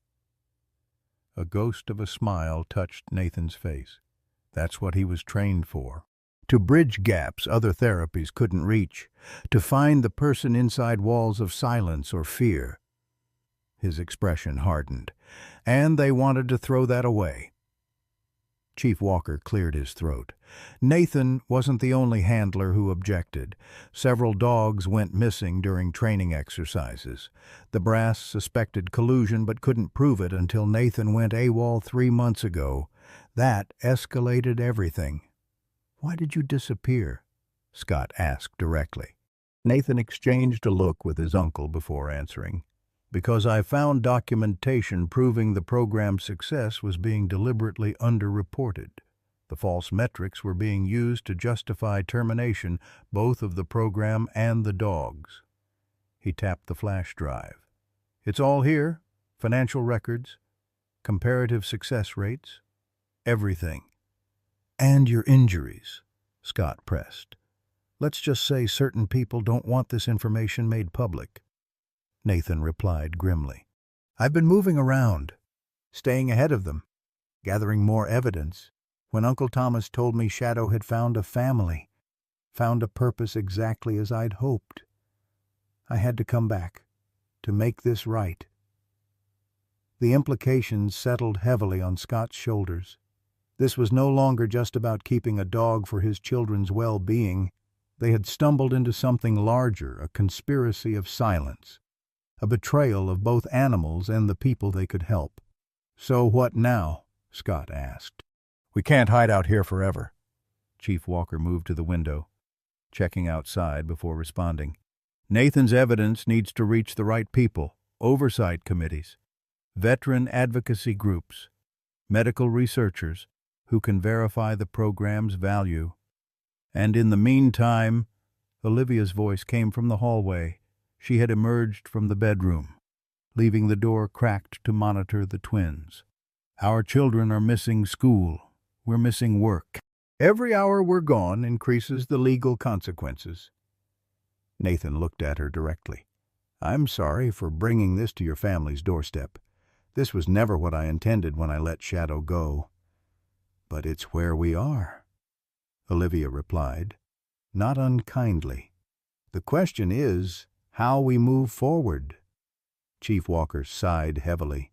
A ghost of a smile touched Nathan's face. That's what he was trained for. To bridge gaps other therapies couldn't reach. To find the person inside walls of silence or fear. His expression hardened. "And they wanted to throw that away." Chief Walker cleared his throat. Nathan wasn't the only handler who objected. Several dogs went missing during training exercises. The brass suspected collusion but couldn't prove it until Nathan went AWOL 3 months ago. That escalated everything. "Why did you disappear?" Scott asked directly. Nathan exchanged a look with his uncle before answering. "Because I found documentation proving the program's success was being deliberately underreported. The false metrics were being used to justify termination both of the program and the dogs." He tapped the flash drive. "It's all here. Financial records, comparative success rates, everything." And your injuries, Scott pressed. Let's just say certain people don't want this information made public. Nathan replied grimly. I've been moving around, staying ahead of them, gathering more evidence. When Uncle Thomas told me Shadow had found a family, found a purpose exactly as I'd hoped, I had to come back, to make this right. The implications settled heavily on Scott's shoulders. This was no longer just about keeping a dog for his children's well-being. They had stumbled into something larger, a conspiracy of silence, a betrayal of both animals and the people they could help. So what now? Scott asked. We can't hide out here forever. Chief Walker moved to the window, checking outside before responding. Nathan's evidence needs to reach the right people, oversight committees, veteran advocacy groups, medical researchers who can verify the program's value. And in the meantime, Olivia's voice came from the hallway. She had emerged from the bedroom, leaving the door cracked to monitor the twins. Our children are missing school. We're missing work. Every hour we're gone increases the legal consequences. Nathan looked at her directly. I'm sorry for bringing this to your family's doorstep. This was never what I intended when I let Shadow go. But it's where we are, Olivia replied, not unkindly. The question is how we move forward. Chief Walker sighed heavily.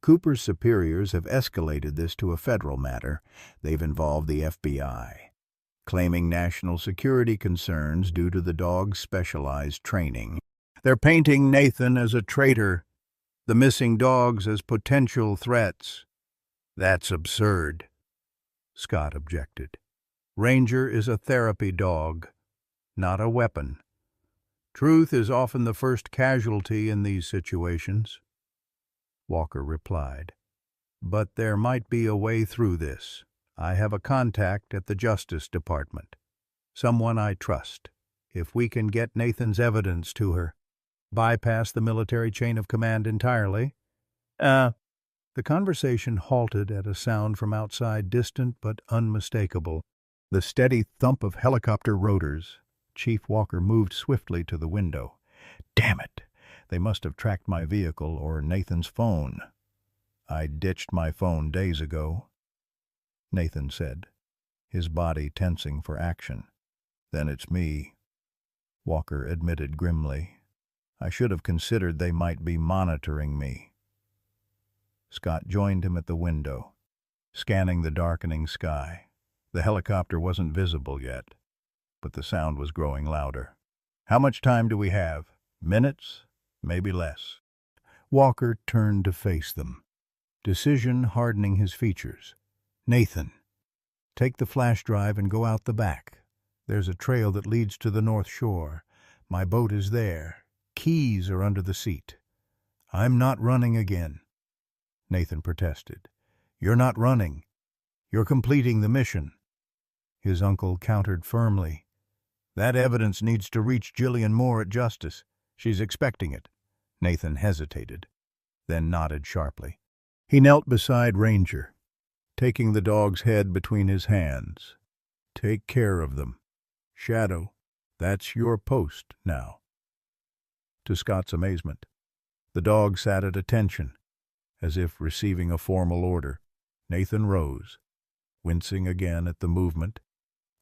Cooper's superiors have escalated this to a federal matter. They've involved the FBI, claiming national security concerns due to the dog's specialized training. They're painting Nathan as a traitor, the missing dogs as potential threats. That's absurd, Scott objected. Ranger is a therapy dog, not a weapon. Truth is often the first casualty in these situations, Walker replied. But there might be a way through this. I have a contact at the Justice Department, someone I trust. If we can get Nathan's evidence to her, bypass the military chain of command entirely. The conversation halted at a sound from outside, distant but unmistakable. The steady thump of helicopter rotors. Chief Walker moved swiftly to the window. Damn it! They must have tracked my vehicle or Nathan's phone. I ditched my phone days ago, Nathan said, his body tensing for action. Then it's me, Walker admitted grimly. I should have considered they might be monitoring me. Scott joined him at the window, scanning the darkening sky. The helicopter wasn't visible yet, but the sound was growing louder. How much time do we have? Minutes? Maybe less. Walker turned to face them, decision hardening his features. Nathan, take the flash drive and go out the back. There's a trail that leads to the North Shore. My boat is there. Keys are under the seat. I'm not running again, Nathan protested. You're not running. You're completing the mission. His uncle countered firmly. That evidence needs to reach Jillian Moore at Justice. She's expecting it. Nathan hesitated, then nodded sharply. He knelt beside Ranger, taking the dog's head between his hands. Take care of them. Shadow, that's your post now. To Scott's amazement, the dog sat at attention, as if receiving a formal order. Nathan rose, wincing again at the movement,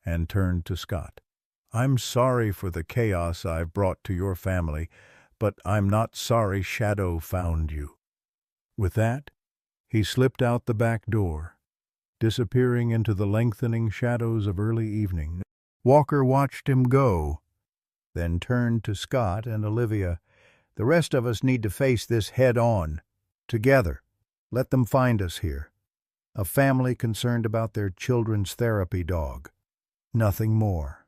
and turned to Scott. I'm sorry for the chaos I've brought to your family, but I'm not sorry Shadow found you. With that, he slipped out the back door, disappearing into the lengthening shadows of early evening. Walker watched him go, then turned to Scott and Olivia. The rest of us need to face this head-on, together. Let them find us here. A family concerned about their children's therapy dog. Nothing more.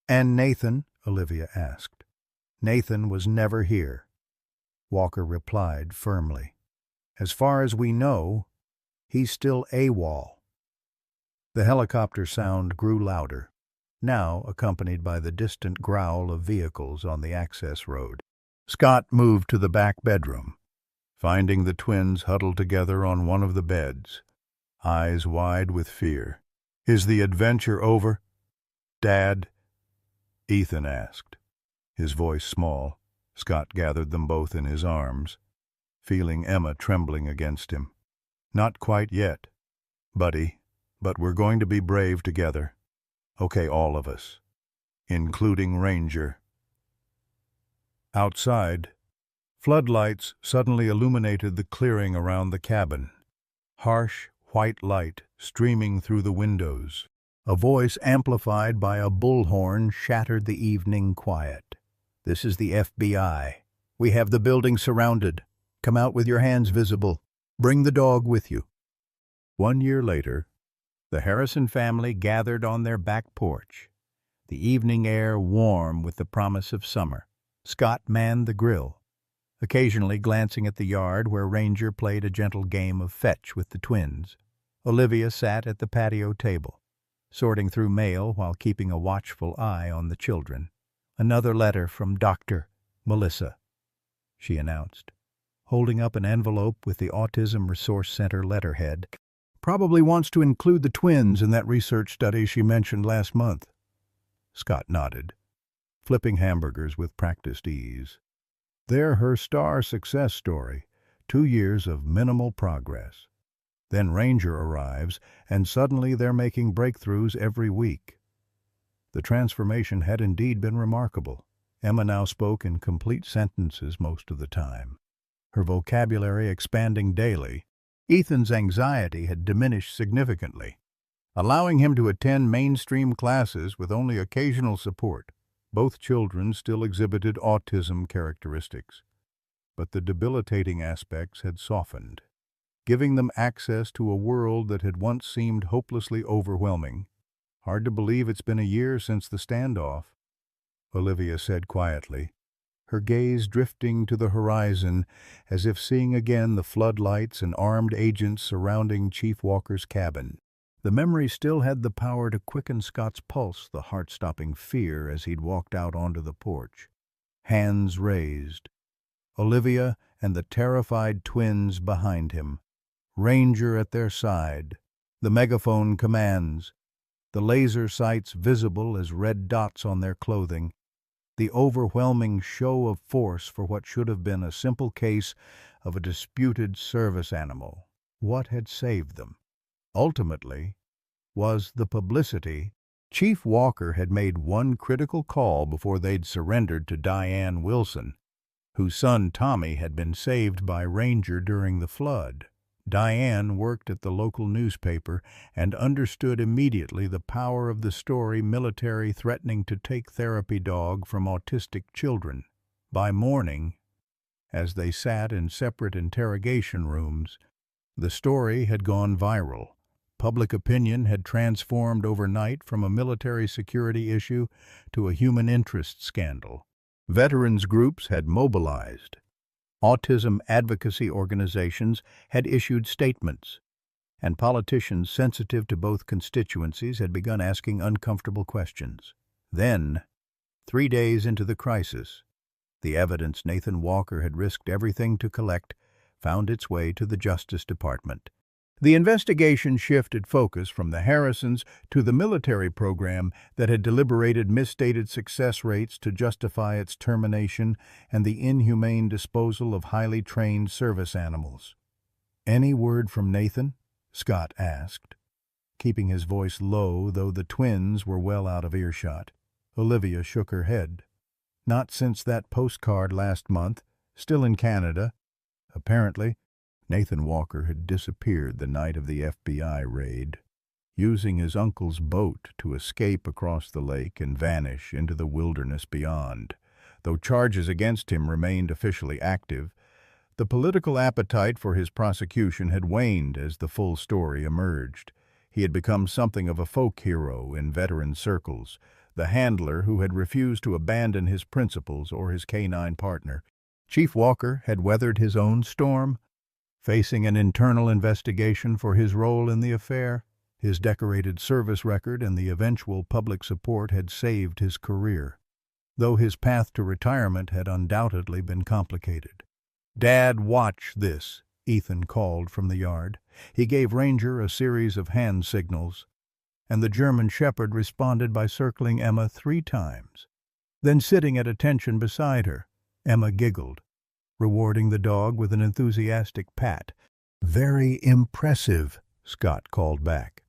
And Nathan? Olivia asked. Nathan was never here, Walker replied firmly. As far as we know, he's still AWOL. The helicopter sound grew louder, now accompanied by the distant growl of vehicles on the access road. Scott moved to the back bedroom, finding the twins huddled together on one of the beds, eyes wide with fear. "Is the adventure over, Dad?" Ethan asked, his voice small. Scott gathered them both in his arms, feeling Emma trembling against him. "Not quite yet, buddy, but we're going to be brave together. Okay, all of us, including Ranger." Outside, floodlights suddenly illuminated the clearing around the cabin. Harsh, white light streaming through the windows. A voice amplified by a bullhorn shattered the evening quiet. "This is the FBI. We have the building surrounded. Come out with your hands visible. Bring the dog with you." 1 year later, the Harrison family gathered on their back porch, the evening air warm with the promise of summer. Scott manned the grill, occasionally glancing at the yard where Ranger played a gentle game of fetch with the twins. Olivia sat at the patio table, sorting through mail while keeping a watchful eye on the children. "Another letter from Dr. Melissa," she announced, holding up an envelope with the Autism Resource Center letterhead. "Probably wants to include the twins in that research study she mentioned last month." Scott nodded, flipping hamburgers with practiced ease. They're her star success story, 2 years of minimal progress. Then Ranger arrives, and suddenly they're making breakthroughs every week. The transformation had indeed been remarkable. Emma now spoke in complete sentences most of the time, her vocabulary expanding daily. Ethan's anxiety had diminished significantly, allowing him to attend mainstream classes with only occasional support. Both children still exhibited autism characteristics, but the debilitating aspects had softened, giving them access to a world that had once seemed hopelessly overwhelming. "Hard to believe it's been a year since the standoff," Olivia said quietly, her gaze drifting to the horizon as if seeing again the floodlights and armed agents surrounding Chief Walker's cabin. The memory still had the power to quicken Scott's pulse, the heart-stopping fear as he'd walked out onto the porch, hands raised. Olivia and the terrified twins behind him, Ranger at their side, the megaphone commands, the laser sights visible as red dots on their clothing, the overwhelming show of force for what should have been a simple case of a disputed service animal. What had saved them, ultimately, was the publicity. Chief Walker had made one critical call before they'd surrendered to Diane Wilson, whose son Tommy had been saved by Ranger during the flood. Diane worked at the local newspaper and understood immediately the power of the story military threatening to take therapy dog from autistic children. By morning, as they sat in separate interrogation rooms, the story had gone viral. Public opinion had transformed overnight from a military security issue to a human interest scandal. Veterans groups had mobilized. Autism advocacy organizations had issued statements, and politicians sensitive to both constituencies had begun asking uncomfortable questions. Then, 3 days into the crisis, the evidence Nathan Walker had risked everything to collect found its way to the Justice Department. The investigation shifted focus from the Harrisons to the military program that had deliberated misstated success rates to justify its termination and the inhumane disposal of highly trained service animals. "Any word from Nathan?" Scott asked, keeping his voice low though the twins were well out of earshot. Olivia shook her head. "Not since that postcard last month, still in Canada, apparently." Nathan Walker had disappeared the night of the FBI raid, using his uncle's boat to escape across the lake and vanish into the wilderness beyond. Though charges against him remained officially active, the political appetite for his prosecution had waned as the full story emerged. He had become something of a folk hero in veteran circles, the handler who had refused to abandon his principles or his canine partner. Chief Walker had weathered his own storm, facing an internal investigation for his role in the affair. His decorated service record and the eventual public support had saved his career, though his path to retirement had undoubtedly been complicated. "Dad, watch this," Ethan called from the yard. He gave Ranger a series of hand signals. and the German Shepherd responded by circling Emma 3 times. Then sitting at attention beside her, Emma giggled, rewarding the dog with an enthusiastic pat. "Very impressive," Scott called back.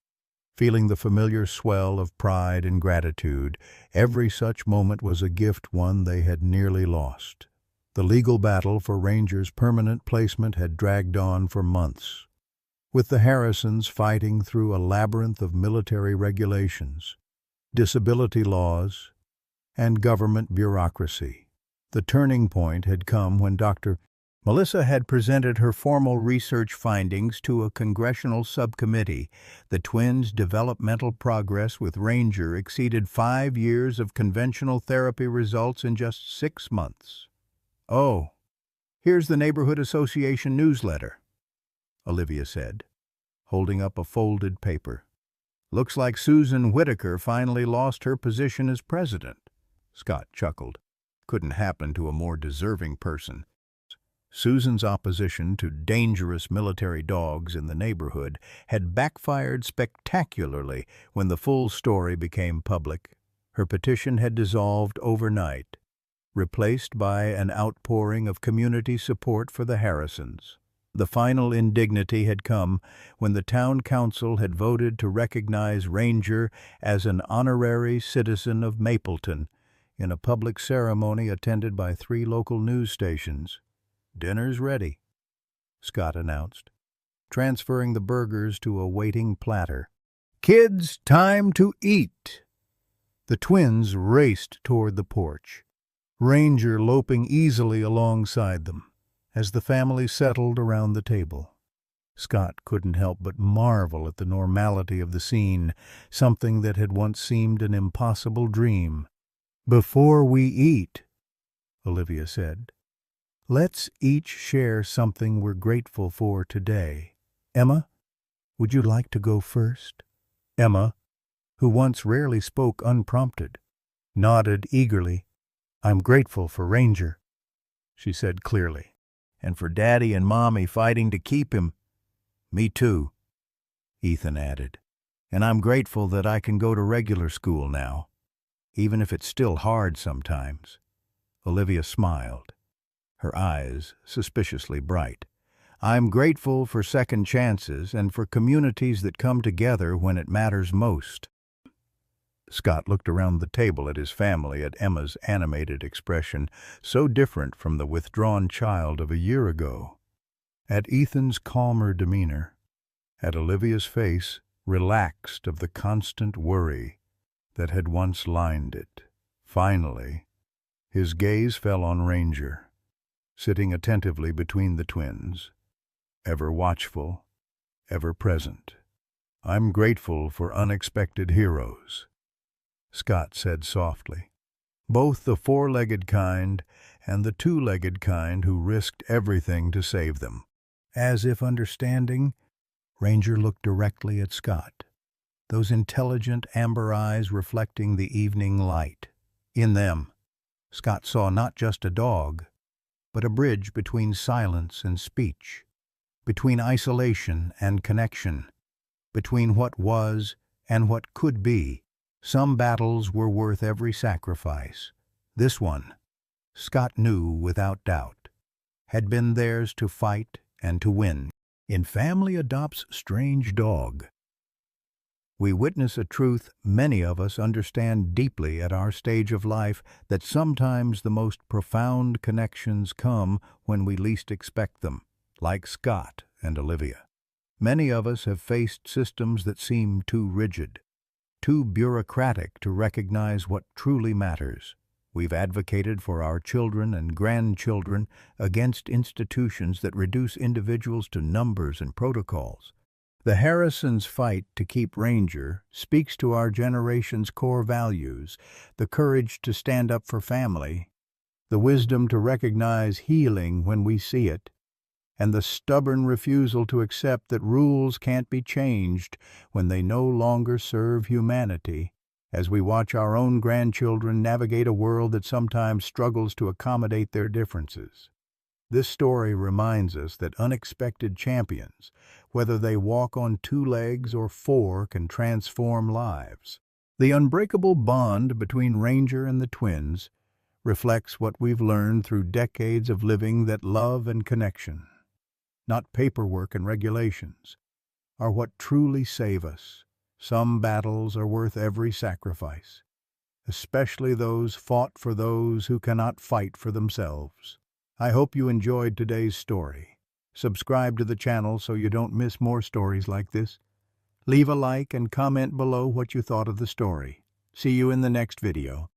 Feeling the familiar swell of pride and gratitude, every such moment was a gift, one they had nearly lost. The legal battle for Ranger's permanent placement had dragged on for months, with the Harrisons fighting through a labyrinth of military regulations, disability laws, and government bureaucracy. The turning point had come when Dr. Melissa had presented her formal research findings to a congressional subcommittee. The twins' developmental progress with Ranger exceeded 5 years of conventional therapy results in just 6 months. "Oh, here's the Neighborhood Association newsletter," Olivia said, holding up a folded paper. "Looks like Susan Whitaker finally lost her position as president." Scott chuckled. Couldn't happen to a more deserving person. Susan's opposition to dangerous military dogs in the neighborhood had backfired spectacularly when the full story became public. Her petition had dissolved overnight, replaced by an outpouring of community support for the Harrisons. The final indignity had come when the town council had voted to recognize Ranger as an honorary citizen of Mapleton in a public ceremony attended by 3 local news stations. "Dinner's ready," Scott announced, transferring the burgers to a waiting platter. "Kids, time to eat!" The twins raced toward the porch, Ranger loping easily alongside them as the family settled around the table. Scott couldn't help but marvel at the normality of the scene, something that had once seemed an impossible dream. "Before we eat," Olivia said, "let's each share something we're grateful for today. Emma, would you like to go first?" Emma, who once rarely spoke unprompted, nodded eagerly. "I'm grateful for Ranger," she said clearly, "and for Daddy and Mommy fighting to keep him." "Me too," Ethan added, "and I'm grateful that I can go to regular school now, even if it's still hard sometimes." Olivia smiled, her eyes suspiciously bright. "I'm grateful for second chances and for communities that come together when it matters most." Scott looked around the table at his family, at Emma's animated expression, so different from the withdrawn child of a year ago, at Ethan's calmer demeanor, at Olivia's face relaxed of the constant worry that had once lined it. Finally, his gaze fell on Ranger, sitting attentively between the twins, ever watchful, ever present. "I'm grateful for unexpected heroes," Scott said softly. "Both the 4-legged kind and the 2-legged kind who risked everything to save them." As if understanding, Ranger looked directly at Scott, those intelligent amber eyes reflecting the evening light. In them, Scott saw not just a dog, but a bridge between silence and speech, between isolation and connection, between what was and what could be. Some battles were worth every sacrifice. This one, Scott knew without doubt, had been theirs to fight and to win. In Family Adopts Strange Dog, we witness a truth many of us understand deeply at our stage of life, that sometimes the most profound connections come when we least expect them, like Scott and Olivia. Many of us have faced systems that seem too rigid, too bureaucratic to recognize what truly matters. We've advocated for our children and grandchildren against institutions that reduce individuals to numbers and protocols. The Harrisons' fight to keep Ranger speaks to our generation's core values: the courage to stand up for family, the wisdom to recognize healing when we see it, and the stubborn refusal to accept that rules can't be changed when they no longer serve humanity. As we watch our own grandchildren navigate a world that sometimes struggles to accommodate their differences, this story reminds us that unexpected champions, Whether they walk on 2 legs or 4 can transform lives. The unbreakable bond between Ranger and the twins reflects what we've learned through decades of living, that love and connection, not paperwork and regulations, are what truly save us. Some battles are worth every sacrifice, especially those fought for those who cannot fight for themselves. I hope you enjoyed today's story. Subscribe to the channel so you don't miss more stories like this. Leave a like and comment below what you thought of the story. See you in the next video.